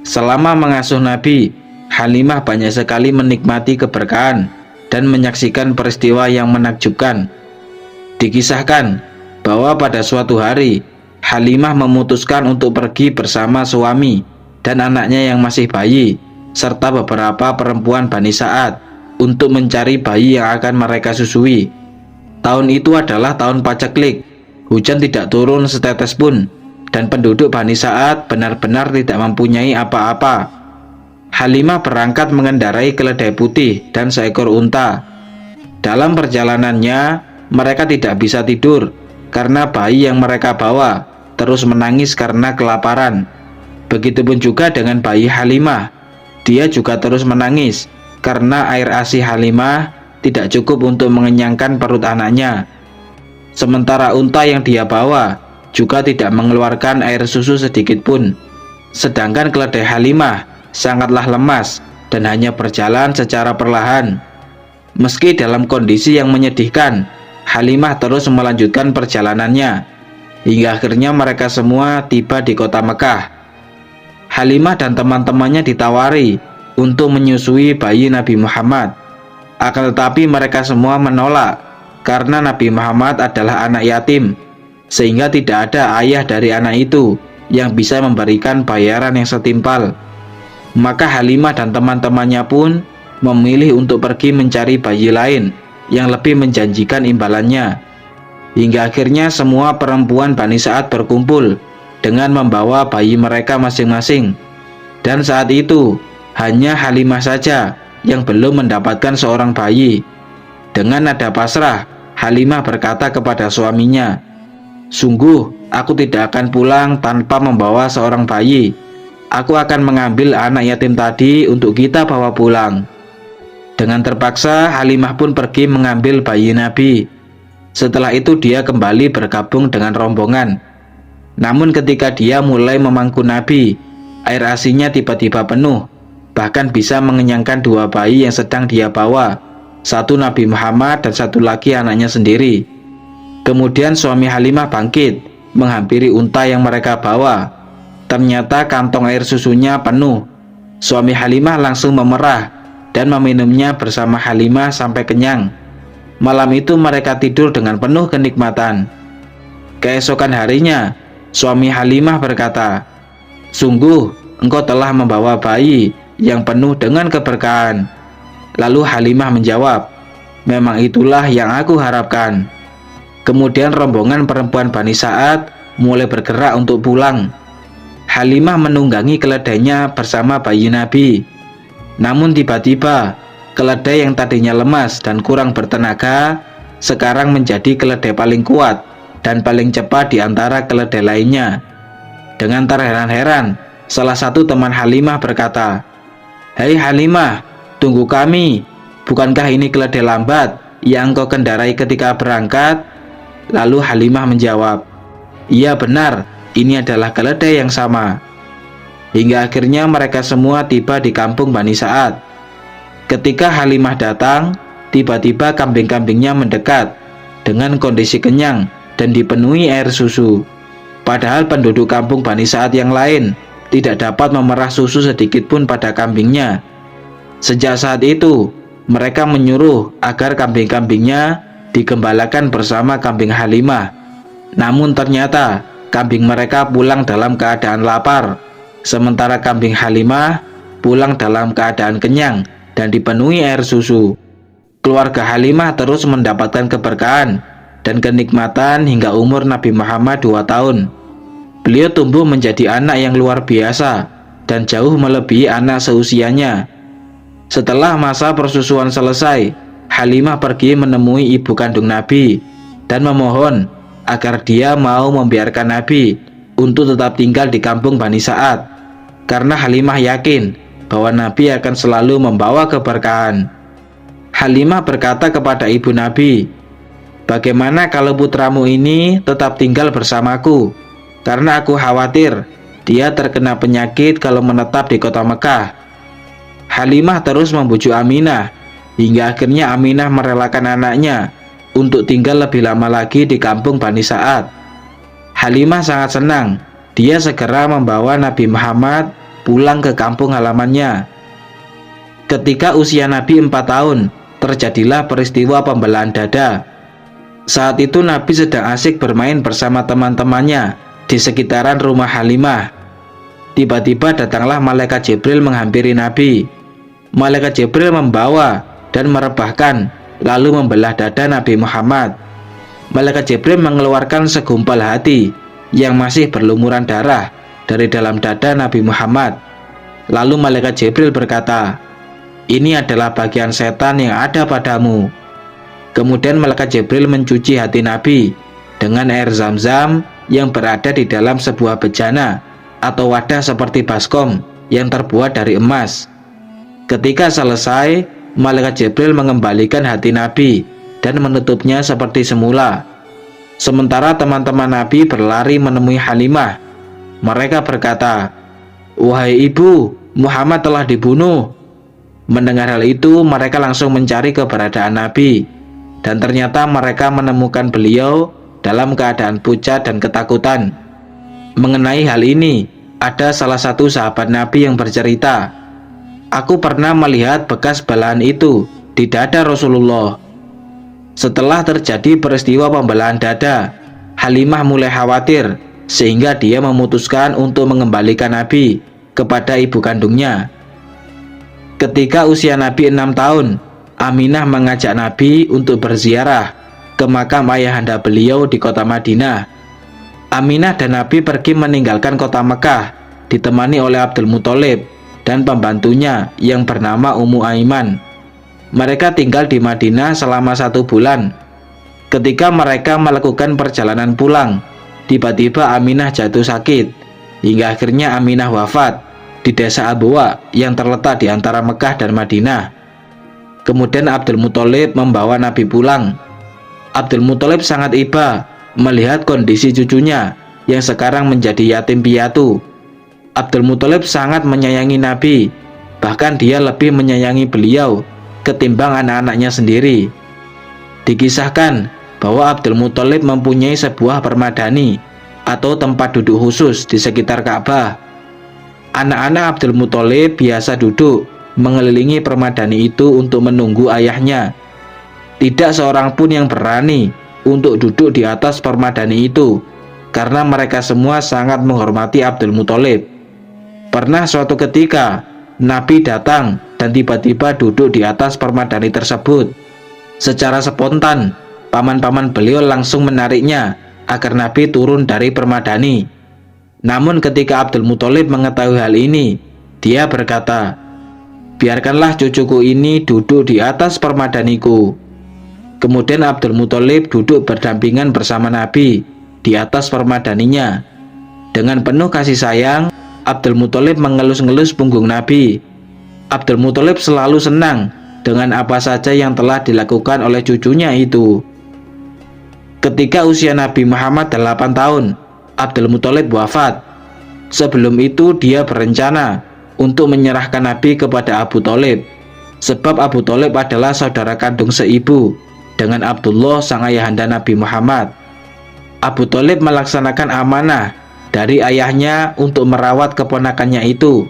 Selama mengasuh Nabi, Halimah banyak sekali menikmati keberkahan dan menyaksikan peristiwa yang menakjubkan. Dikisahkan bahwa pada suatu hari, Halimah memutuskan untuk pergi bersama suami dan anaknya yang masih bayi, serta beberapa perempuan Bani Sa'ad untuk mencari bayi yang akan mereka susui. Tahun itu adalah tahun paceklik, hujan tidak turun setetes pun, dan penduduk Bani Sa'ad benar-benar tidak mempunyai apa-apa. Halimah berangkat mengendarai keledai putih dan seekor unta. Dalam perjalanannya, mereka tidak bisa tidur karena bayi yang mereka bawa terus menangis karena kelaparan. Begitupun juga dengan bayi Halimah. Dia juga terus menangis karena air ASI Halimah tidak cukup untuk mengenyangkan perut anaknya. Sementara unta yang dia bawa juga tidak mengeluarkan air susu sedikit pun. Sedangkan keledai Halimah sangatlah lemas dan hanya berjalan secara perlahan. Meski dalam kondisi yang menyedihkan, Halimah terus melanjutkan perjalanannya hingga akhirnya mereka semua tiba di kota Mekah. Halimah dan teman-temannya ditawari untuk menyusui bayi Nabi Muhammad. Akan tetapi mereka semua menolak karena Nabi Muhammad adalah anak yatim, sehingga tidak ada ayah dari anak itu yang bisa memberikan bayaran yang setimpal. Maka Halimah dan teman-temannya pun memilih untuk pergi mencari bayi lain yang lebih menjanjikan imbalannya. Hingga akhirnya semua perempuan Bani Sa'ad berkumpul dengan membawa bayi mereka masing-masing. Dan saat itu hanya Halimah saja yang belum mendapatkan seorang bayi. Dengan nada pasrah, Halimah berkata kepada suaminya, "Sungguh aku tidak akan pulang tanpa membawa seorang bayi. Aku akan mengambil anak yatim tadi untuk kita bawa pulang." Dengan terpaksa Halimah pun pergi mengambil bayi Nabi. Setelah itu dia kembali bergabung dengan rombongan. Namun ketika dia mulai memangku Nabi, air ASI-nya tiba-tiba penuh, bahkan bisa mengenyangkan dua bayi yang sedang dia bawa, satu Nabi Muhammad dan satu lagi anaknya sendiri. Kemudian suami Halimah bangkit, menghampiri unta yang mereka bawa. Ternyata kantong air susunya penuh. Suami Halimah langsung memerah dan meminumnya bersama Halimah sampai kenyang. Malam itu mereka tidur dengan penuh kenikmatan. Keesokan harinya, suami Halimah berkata, "Sungguh engkau telah membawa bayi yang penuh dengan keberkahan." Lalu Halimah menjawab, "Memang itulah yang aku harapkan." Kemudian rombongan perempuan Bani Sa'ad mulai bergerak untuk pulang. Halimah menunggangi keledainya bersama bayi Nabi. Namun tiba-tiba, keledai yang tadinya lemas dan kurang bertenaga, sekarang menjadi keledai paling kuat dan paling cepat di antara keledai lainnya. Dengan terheran-heran, salah satu teman Halimah berkata, "Hei Halimah, tunggu kami. Bukankah ini keledai lambat yang engkau kendarai ketika berangkat?" Lalu Halimah menjawab, "Iya benar, ini adalah keledai yang sama." Hingga akhirnya mereka semua tiba di kampung Bani Sa'ad. Ketika Halimah datang, tiba-tiba kambing-kambingnya mendekat dengan kondisi kenyang dan dipenuhi air susu. Padahal penduduk kampung Bani Sa'ad yang lain tidak dapat memerah susu sedikit pun pada kambingnya. Sejak saat itu, mereka menyuruh agar kambing-kambingnya digembalakan bersama kambing Halimah. Namun ternyata kambing mereka pulang dalam keadaan lapar, sementara kambing Halimah pulang dalam keadaan kenyang dan dipenuhi air susu. Keluarga Halimah terus mendapatkan keberkahan dan kenikmatan hingga umur Nabi Muhammad 2 tahun. Beliau tumbuh menjadi anak yang luar biasa dan jauh melebihi anak seusianya. Setelah masa persusuan selesai, Halimah pergi menemui ibu kandung Nabi dan memohon agar dia mau membiarkan Nabi untuk tetap tinggal di kampung Bani Sa'ad, karena Halimah yakin bahwa Nabi akan selalu membawa keberkahan. Halimah berkata kepada ibu Nabi, "Bagaimana kalau putramu ini tetap tinggal bersamaku? Karena aku khawatir dia terkena penyakit kalau menetap di kota Mekah." Halimah terus membujuk Aminah, hingga akhirnya Aminah merelakan anaknya untuk tinggal lebih lama lagi di kampung Bani Sa'ad. Halimah sangat senang. Dia segera membawa Nabi Muhammad pulang ke kampung halamannya. Ketika usia Nabi 4 tahun, terjadilah peristiwa pembelaan dada. Saat itu Nabi sedang asik bermain bersama teman-temannya di sekitaran rumah Halimah. Tiba-tiba datanglah malaikat Jibril menghampiri Nabi. Malaikat Jibril membawa dan merebahkan, lalu membelah dada Nabi Muhammad. Malaikat Jibril mengeluarkan segumpal hati yang masih berlumuran darah dari dalam dada Nabi Muhammad. Lalu malaikat Jibril berkata, "Ini adalah bagian setan yang ada padamu." Kemudian malaikat Jibril mencuci hati Nabi dengan air Zam-Zam yang berada di dalam sebuah bejana atau wadah seperti baskom yang terbuat dari emas. Ketika selesai, malaikat Jibril mengembalikan hati Nabi dan menutupnya seperti semula. Sementara teman-teman Nabi berlari menemui Halimah. Mereka berkata, "Wahai ibu, Muhammad telah dibunuh." Mendengar hal itu, mereka langsung mencari keberadaan Nabi, dan ternyata mereka menemukan beliau dalam keadaan pucat dan ketakutan. Mengenai hal ini, ada salah satu sahabat Nabi yang bercerita, "Aku pernah melihat bekas belahan itu di dada Rasulullah." Setelah terjadi peristiwa pembelahan dada, Halimah mulai khawatir sehingga dia memutuskan untuk mengembalikan Nabi kepada ibu kandungnya. Ketika usia Nabi 6 tahun, Aminah mengajak Nabi untuk berziarah ke makam ayahanda beliau di kota Madinah. Aminah dan Nabi pergi meninggalkan kota Mekah, ditemani oleh Abdul Muthalib dan pembantunya yang bernama Ummu Aiman. Mereka tinggal di Madinah selama 1 bulan. Ketika mereka melakukan perjalanan pulang, tiba-tiba Aminah jatuh sakit, hingga akhirnya Aminah wafat di desa Abwa yang terletak di antara Mekah dan Madinah. Kemudian Abdul Muthalib membawa Nabi pulang. Abdul Muthalib sangat iba melihat kondisi cucunya yang sekarang menjadi yatim piatu. Abdul Muthalib sangat menyayangi Nabi, bahkan dia lebih menyayangi beliau ketimbang anak-anaknya sendiri. Dikisahkan bahwa Abdul Muthalib mempunyai sebuah permadani atau tempat duduk khusus di sekitar Ka'bah. Anak-anak Abdul Muthalib biasa duduk mengelilingi permadani itu untuk menunggu ayahnya. Tidak seorang pun yang berani untuk duduk di atas permadani itu, karena mereka semua sangat menghormati Abdul Muthalib. Pernah suatu ketika Nabi datang dan tiba-tiba duduk di atas permadani tersebut. Secara spontan, paman-paman beliau langsung menariknya agar Nabi turun dari permadani. Namun ketika Abdul Muthalib mengetahui hal ini, dia berkata, "Biarkanlah cucuku ini duduk di atas permadaniku." Kemudian Abdul Muthalib duduk berdampingan bersama Nabi di atas permadaninya. Dengan penuh kasih sayang, Abdul Muthalib mengelus-ngelus punggung Nabi. Abdul Muthalib selalu senang dengan apa saja yang telah dilakukan oleh cucunya itu. Ketika usia Nabi Muhammad 8 tahun, Abdul Muthalib wafat. Sebelum itu dia berencana untuk menyerahkan Nabi kepada Abu Thalib, sebab Abu Thalib adalah saudara kandung seibu dengan Abdullah sang ayahanda Nabi Muhammad. Abu Thalib melaksanakan amanah dari ayahnya untuk merawat keponakannya itu.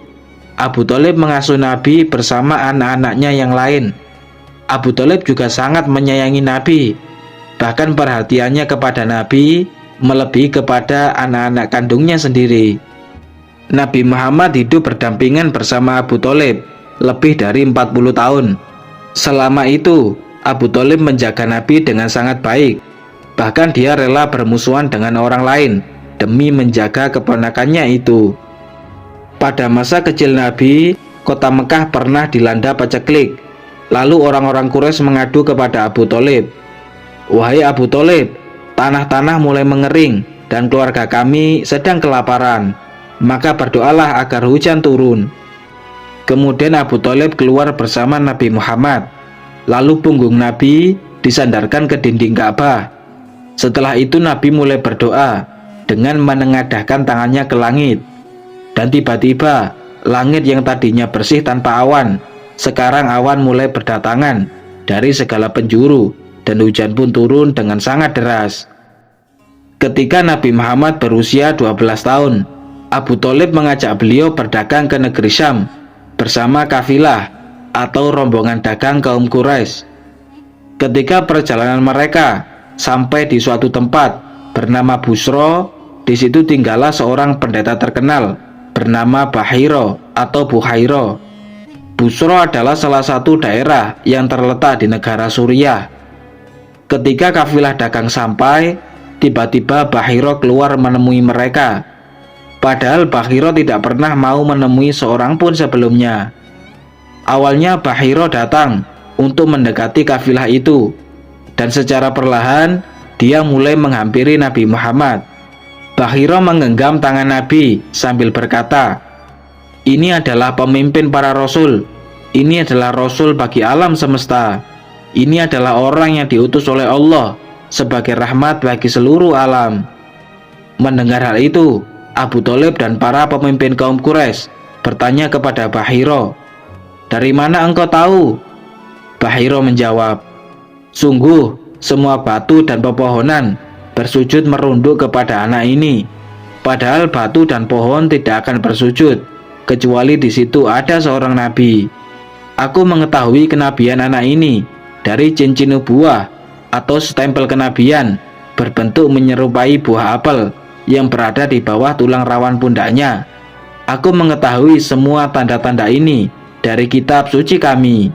Abu Thalib mengasuh Nabi bersama anak-anaknya yang lain. Abu Thalib juga sangat menyayangi Nabi. Bahkan perhatiannya kepada Nabi melebihi kepada anak-anak kandungnya sendiri. Nabi Muhammad hidup berdampingan bersama Abu Thalib lebih dari 40 tahun. Selama itu, Abu Thalib menjaga Nabi dengan sangat baik. Bahkan dia rela bermusuhan dengan orang lain demi menjaga keponakannya itu. Pada masa kecil Nabi, kota Mekah pernah dilanda paceklik. Lalu orang-orang Quraisy mengadu kepada Abu Thalib, "Wahai Abu Thalib, tanah-tanah mulai mengering dan keluarga kami sedang kelaparan. Maka berdoalah agar hujan turun." Kemudian Abu Thalib keluar bersama Nabi Muhammad. Lalu punggung Nabi disandarkan ke dinding Ka'bah. Setelah itu Nabi mulai berdoa dengan menengadahkan tangannya ke langit. Dan tiba-tiba langit yang tadinya bersih tanpa awan, sekarang awan mulai berdatangan dari segala penjuru, dan hujan pun turun dengan sangat deras. Ketika Nabi Muhammad berusia 12 tahun, Abu Thalib mengajak beliau berdagang ke negeri Syam bersama kafilah atau rombongan dagang kaum Quraisy. Ketika perjalanan mereka sampai di suatu tempat bernama Busro, di situ tinggallah seorang pendeta terkenal bernama Bahiro atau Buhairo. Busro adalah salah satu daerah yang terletak di negara Suriah. Ketika kafilah dagang sampai, tiba-tiba Bahiro keluar menemui mereka. Padahal Bahiro tidak pernah mau menemui seorang pun sebelumnya. Awalnya Bahiro datang untuk mendekati kafilah itu, dan secara perlahan dia mulai menghampiri Nabi Muhammad. Bahiro menggenggam tangan Nabi sambil berkata, "Ini adalah pemimpin para rasul. Ini adalah rasul bagi alam semesta. Ini adalah orang yang diutus oleh Allah sebagai rahmat bagi seluruh alam." Mendengar hal itu, Abu Thalib dan para pemimpin kaum Quraisy bertanya kepada Bahiro, "Dari mana engkau tahu?" Bahiro menjawab, "Sungguh semua batu dan pepohonan bersujud merunduk kepada anak ini. Padahal batu dan pohon tidak akan bersujud kecuali di situ ada seorang nabi. Aku mengetahui kenabian anak ini dari cincin nubuah atau stempel kenabian berbentuk menyerupai buah apel yang berada di bawah tulang rawan pundaknya. Aku mengetahui semua tanda-tanda ini dari kitab suci kami."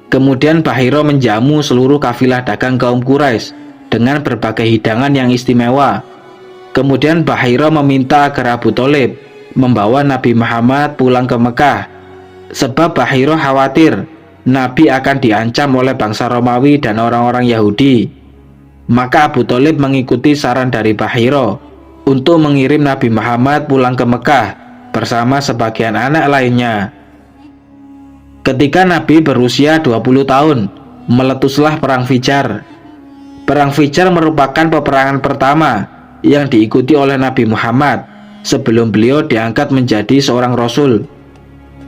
Kemudian Bahiro menjamu seluruh kafilah dagang kaum Quraisy dengan berbagai hidangan yang istimewa. Kemudian Bahiro meminta agar Abu Thalib membawa Nabi Muhammad pulang ke Mekah, sebab Bahiro khawatir Nabi akan diancam oleh bangsa Romawi dan orang-orang Yahudi. Maka Abu Thalib mengikuti saran dari Bahiro untuk mengirim Nabi Muhammad pulang ke Mekah bersama sebagian anak lainnya. Ketika Nabi berusia 20 tahun, meletuslah Perang Fijar. Perang Fijar merupakan peperangan pertama yang diikuti oleh Nabi Muhammad sebelum beliau diangkat menjadi seorang rasul.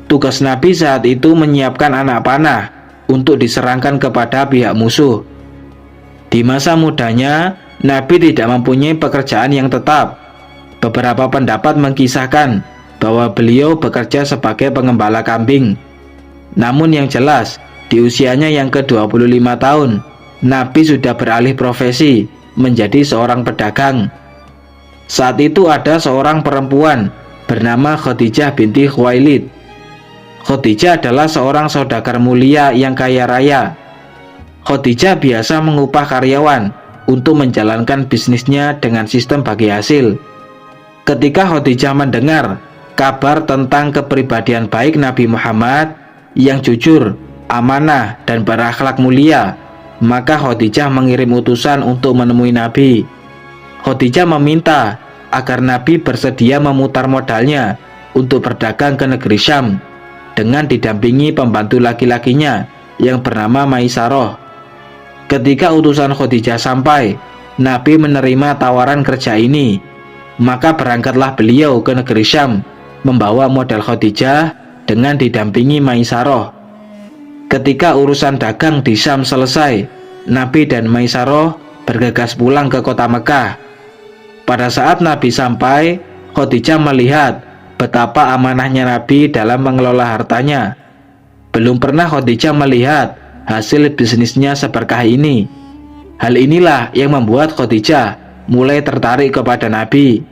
Tugas Nabi saat itu menyiapkan anak panah untuk diserahkan kepada pihak musuh. Di masa mudanya, Nabi tidak mempunyai pekerjaan yang tetap. Beberapa pendapat mengkisahkan bahwa beliau bekerja sebagai pengembala kambing. Namun yang jelas, di usianya yang ke-25 tahun, Nabi sudah beralih profesi menjadi seorang pedagang. Saat itu ada seorang perempuan bernama Khadijah binti Khuwailid. Khadijah adalah seorang saudagar mulia yang kaya raya. Khadijah biasa mengupah karyawan untuk menjalankan bisnisnya dengan sistem bagi hasil. Ketika Khadijah mendengar kabar tentang kepribadian baik Nabi Muhammad yang jujur, amanah, dan berakhlak mulia, maka Khadijah mengirim utusan untuk menemui Nabi. Khadijah meminta agar Nabi bersedia memutar modalnya untuk berdagang ke negeri Syam dengan didampingi pembantu laki-lakinya yang bernama Maisarah. Ketika utusan Khadijah sampai, Nabi menerima tawaran kerja ini. Maka berangkatlah beliau ke negeri Syam membawa modal Khadijah dengan didampingi Maisarah. Ketika urusan dagang di Syam selesai, Nabi dan Maisarah bergegas pulang ke kota Mekah. Pada saat Nabi sampai, Khadijah melihat betapa amanahnya Nabi dalam mengelola hartanya. Belum pernah Khadijah melihat hasil bisnisnya seberkah ini. Hal inilah yang membuat Khadijah mulai tertarik kepada Nabi.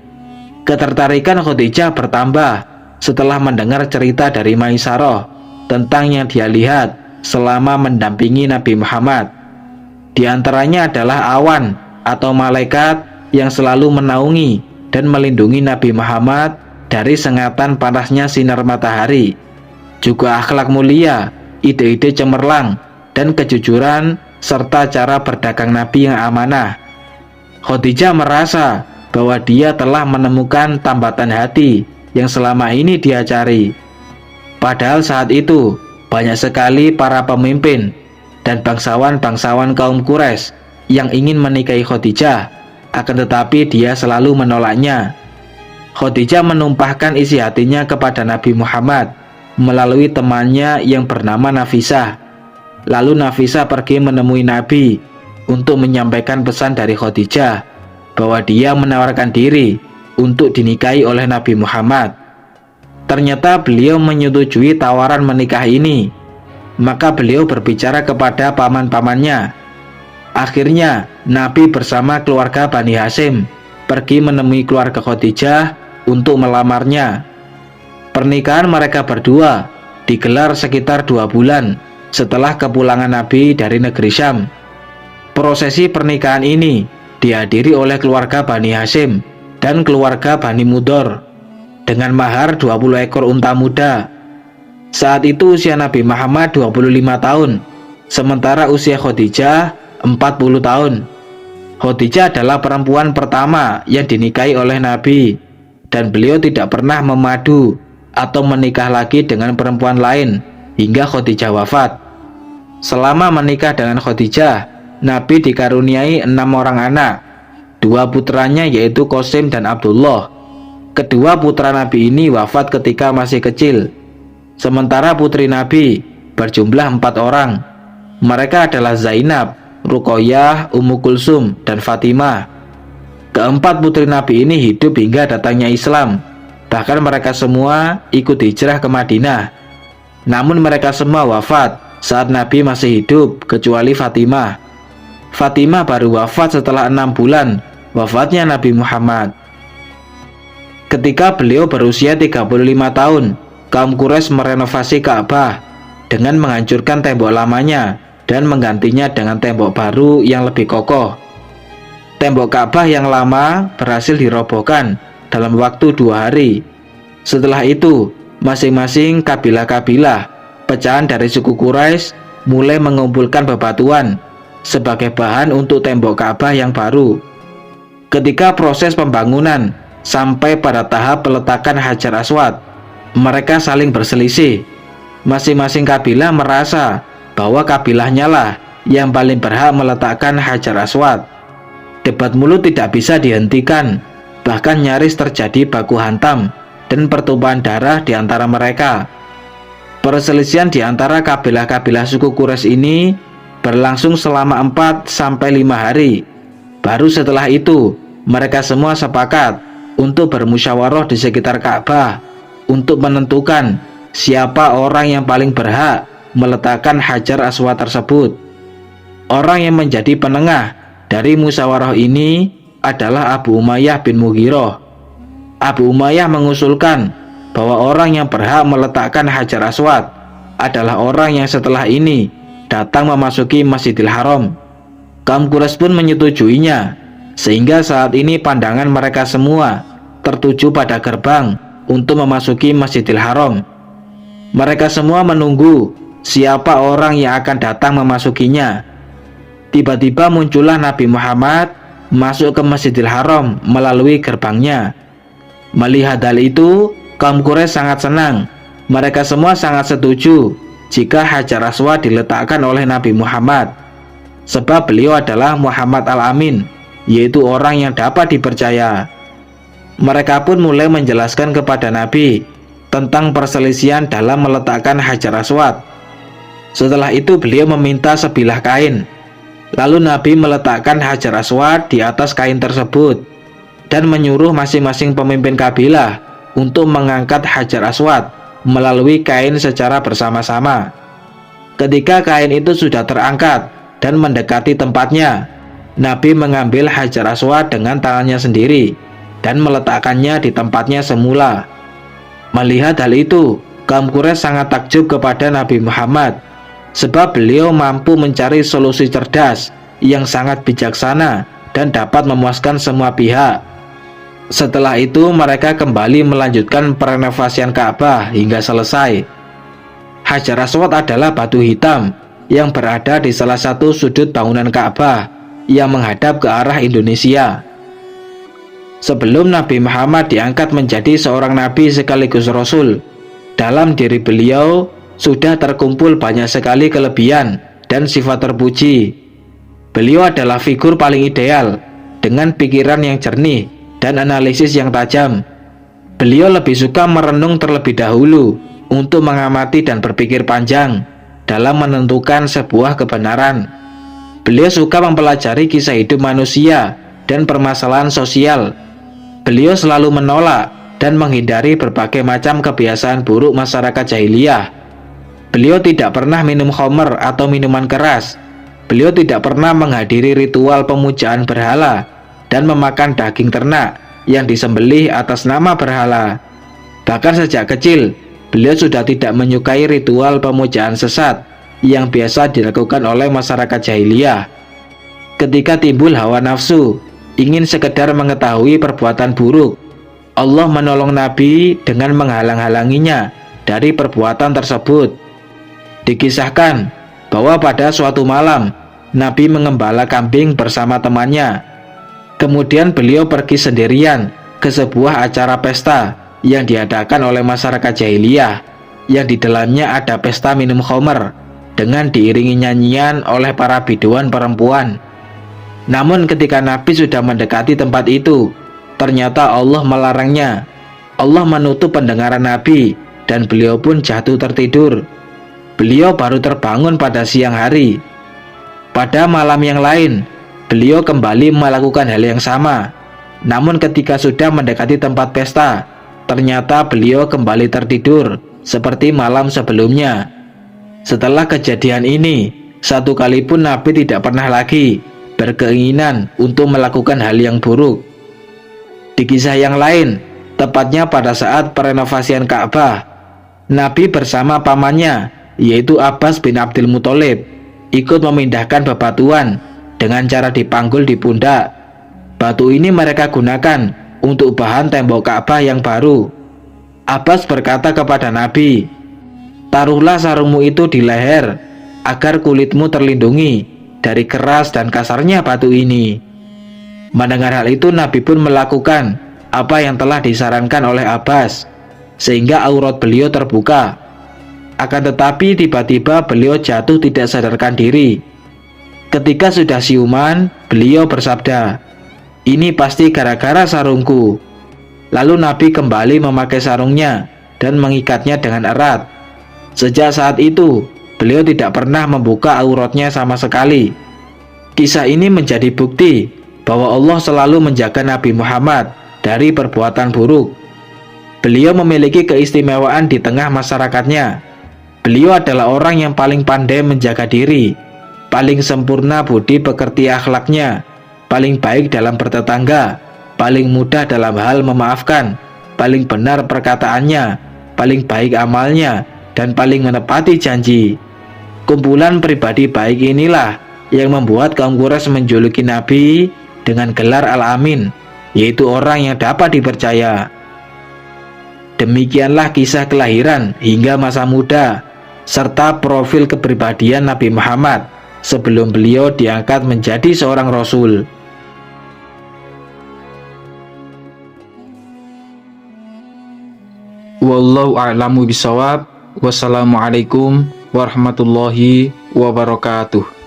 Ketertarikan Khadijah bertambah setelah mendengar cerita dari Maisarah tentang yang dia lihat selama mendampingi Nabi Muhammad. Di antaranya adalah awan atau malaikat yang selalu menaungi dan melindungi Nabi Muhammad dari sengatan panasnya sinar matahari. Juga akhlak mulia, ide-ide cemerlang, dan kejujuran serta cara berdagang Nabi yang amanah. Khadijah merasa bahwa dia telah menemukan tambatan hati yang selama ini dia cari. Padahal saat itu banyak sekali para pemimpin dan bangsawan-bangsawan kaum Quraisy yang ingin menikahi Khadijah, akan tetapi dia selalu menolaknya. Khadijah menumpahkan isi hatinya kepada Nabi Muhammad melalui temannya yang bernama Nafisah. Lalu Nafisah pergi menemui Nabi untuk menyampaikan pesan dari Khadijah bahwa dia menawarkan diri untuk dinikahi oleh Nabi Muhammad. Ternyata beliau menyetujui tawaran menikah ini. Maka beliau berbicara kepada paman-pamannya. Akhirnya Nabi bersama keluarga Bani Hashim pergi menemui keluarga Khadijah untuk melamarnya. Pernikahan mereka berdua digelar sekitar 2 bulan setelah kepulangan Nabi dari negeri Syam. Prosesi pernikahan ini dihadiri oleh keluarga Bani Hashim dan keluarga Bani Mudhor dengan mahar 20 ekor unta muda. Saat itu usia Nabi Muhammad 25 tahun, sementara usia Khadijah 40 tahun. Khadijah adalah perempuan pertama yang dinikahi oleh Nabi, dan beliau tidak pernah memadu atau menikah lagi dengan perempuan lain hingga Khadijah wafat. Selama menikah dengan Khadijah, Nabi dikaruniai 6 orang anak, 2 putranya yaitu Qasim dan Abdullah. Kedua putra Nabi ini wafat ketika masih kecil. Sementara putri Nabi berjumlah 4 orang. Mereka adalah Zainab, Ruqayyah, Ummu Kulsum, dan Fatimah. Keempat putri Nabi ini hidup hingga datangnya Islam. Bahkan mereka semua ikut hijrah ke Madinah. Namun mereka semua wafat saat Nabi masih hidup, kecuali Fatimah. Fatimah baru wafat setelah 6 bulan wafatnya Nabi Muhammad. Ketika beliau berusia 35 tahun, kaum Quraisy merenovasi Ka'bah dengan menghancurkan tembok lamanya dan menggantinya dengan tembok baru yang lebih kokoh. Tembok Ka'bah yang lama berhasil dirobohkan dalam waktu 2 hari. Setelah itu, masing-masing kabilah-kabilah pecahan dari suku Quraisy mulai mengumpulkan bebatuan sebagai bahan untuk tembok Ka'bah yang baru. Ketika proses pembangunan sampai pada tahap peletakan Hajar Aswad, mereka saling berselisih. Masing-masing kabilah merasa bahwa kabilahnya lah yang paling berhak meletakkan Hajar Aswad. Debat mulut tidak bisa dihentikan, bahkan nyaris terjadi baku hantam dan pertumpahan darah di antara mereka. Perselisihan di antara kabilah-kabilah suku Quraisy ini berlangsung selama 4-5 hari. Baru setelah itu, mereka semua sepakat untuk bermusyawarah di sekitar Ka'bah untuk menentukan siapa orang yang paling berhak meletakkan Hajar Aswad tersebut. Orang yang menjadi penengah dari musyawarah ini adalah Abu Umayyah bin Mughirah. Abu Umayyah mengusulkan bahwa orang yang berhak meletakkan Hajar Aswad adalah orang yang setelah ini datang memasuki Masjidil Haram. Kaum Quraisy pun menyetujuinya, sehingga saat ini pandangan mereka semua tertuju pada gerbang untuk memasuki Masjidil Haram. Mereka semua menunggu siapa orang yang akan datang memasukinya. Tiba-tiba muncullah Nabi Muhammad masuk ke Masjidil Haram melalui gerbangnya. Melihat hal itu, kaum Quraisy sangat senang. Mereka semua sangat setuju jika Hajar Aswad diletakkan oleh Nabi Muhammad, sebab beliau adalah Muhammad Al-Amin, yaitu orang yang dapat dipercaya. Mereka pun mulai menjelaskan kepada Nabi tentang perselisihan dalam meletakkan Hajar Aswad. Setelah itu beliau meminta sebilah kain. Lalu Nabi meletakkan Hajar Aswad di atas kain tersebut dan menyuruh masing-masing pemimpin kabilah untuk mengangkat Hajar Aswad melalui kain secara bersama-sama. Ketika kain itu sudah terangkat dan mendekati tempatnya, Nabi mengambil Hajar Aswad dengan tangannya sendiri dan meletakkannya di tempatnya semula. Melihat hal itu, kaum Quraisy sangat takjub kepada Nabi Muhammad, sebab beliau mampu mencari solusi cerdas yang sangat bijaksana dan dapat memuaskan semua pihak. Setelah itu mereka kembali melanjutkan perenovasian Ka'bah hingga selesai. Hajar Aswad adalah batu hitam yang berada di salah satu sudut bangunan Ka'bah yang menghadap ke arah Indonesia. Sebelum Nabi Muhammad diangkat menjadi seorang nabi sekaligus rasul, dalam diri beliau sudah terkumpul banyak sekali kelebihan dan sifat terpuji. Beliau adalah figur paling ideal dengan pikiran yang jernih dan analisis yang tajam. Beliau lebih suka merenung terlebih dahulu untuk mengamati dan berpikir panjang dalam menentukan sebuah kebenaran. Beliau suka mempelajari kisah hidup manusia dan permasalahan sosial. Beliau selalu menolak dan menghindari berbagai macam kebiasaan buruk masyarakat jahiliyah. Beliau tidak pernah minum khamr atau minuman keras. Beliau tidak pernah menghadiri ritual pemujaan berhala dan memakan daging ternak yang disembelih atas nama berhala. Bahkan sejak kecil, beliau sudah tidak menyukai ritual pemujaan sesat yang biasa dilakukan oleh masyarakat jahiliyah. Ketika timbul hawa nafsu, ingin sekedar mengetahui perbuatan buruk, Allah menolong Nabi dengan menghalang-halanginya dari perbuatan tersebut. Dikisahkan bahwa pada suatu malam, Nabi mengembala kambing bersama temannya. Kemudian beliau pergi sendirian ke sebuah acara pesta yang diadakan oleh masyarakat jahiliyah, yang di dalamnya ada pesta minum khamr dengan diiringi nyanyian oleh para biduan perempuan. Namun ketika Nabi sudah mendekati tempat itu, ternyata Allah melarangnya. Allah menutup pendengaran Nabi dan beliau pun jatuh tertidur. Beliau baru terbangun pada siang hari. Pada malam yang lain, beliau kembali melakukan hal yang sama. Namun ketika sudah mendekati tempat pesta, ternyata beliau kembali tertidur seperti malam sebelumnya. Setelah kejadian ini, satu kali pun Nabi tidak pernah lagi berkeinginan untuk melakukan hal yang buruk. Di kisah yang lain, tepatnya pada saat perenovasian Ka'bah, Nabi bersama pamannya, yaitu Abbas bin Abdul Muthalib, ikut memindahkan bebatuan dengan cara dipanggul di pundak. Batu ini mereka gunakan untuk bahan tembok Ka'bah yang baru. Abbas berkata kepada Nabi, "Taruhlah sarungmu itu di leher, agar kulitmu terlindungi dari keras dan kasarnya batu ini." Mendengar hal itu, Nabi pun melakukan apa yang telah disarankan oleh Abbas, sehingga aurat beliau terbuka. Akan tetapi tiba-tiba beliau jatuh tidak sadarkan diri. Ketika sudah siuman, beliau bersabda, "Ini pasti gara-gara sarungku." Lalu Nabi kembali memakai sarungnya dan mengikatnya dengan erat. Sejak saat itu, beliau tidak pernah membuka auratnya sama sekali. Kisah ini menjadi bukti bahwa Allah selalu menjaga Nabi Muhammad dari perbuatan buruk. Beliau memiliki keistimewaan di tengah masyarakatnya. Beliau adalah orang yang paling pandai menjaga diri, paling sempurna budi pekerti akhlaknya, paling baik dalam bertetangga, paling mudah dalam hal memaafkan, paling benar perkataannya, paling baik amalnya, dan paling menepati janji. Kumpulan pribadi baik inilah yang membuat kaum Quraisy menjuluki Nabi dengan gelar Al-Amin, yaitu orang yang dapat dipercaya. Demikianlah kisah kelahiran hingga masa muda, serta profil kepribadian Nabi Muhammad sebelum beliau diangkat menjadi seorang Rasul. Wallahu a'lamu bishawab. Wassalamualaikum warahmatullahi wabarakatuh.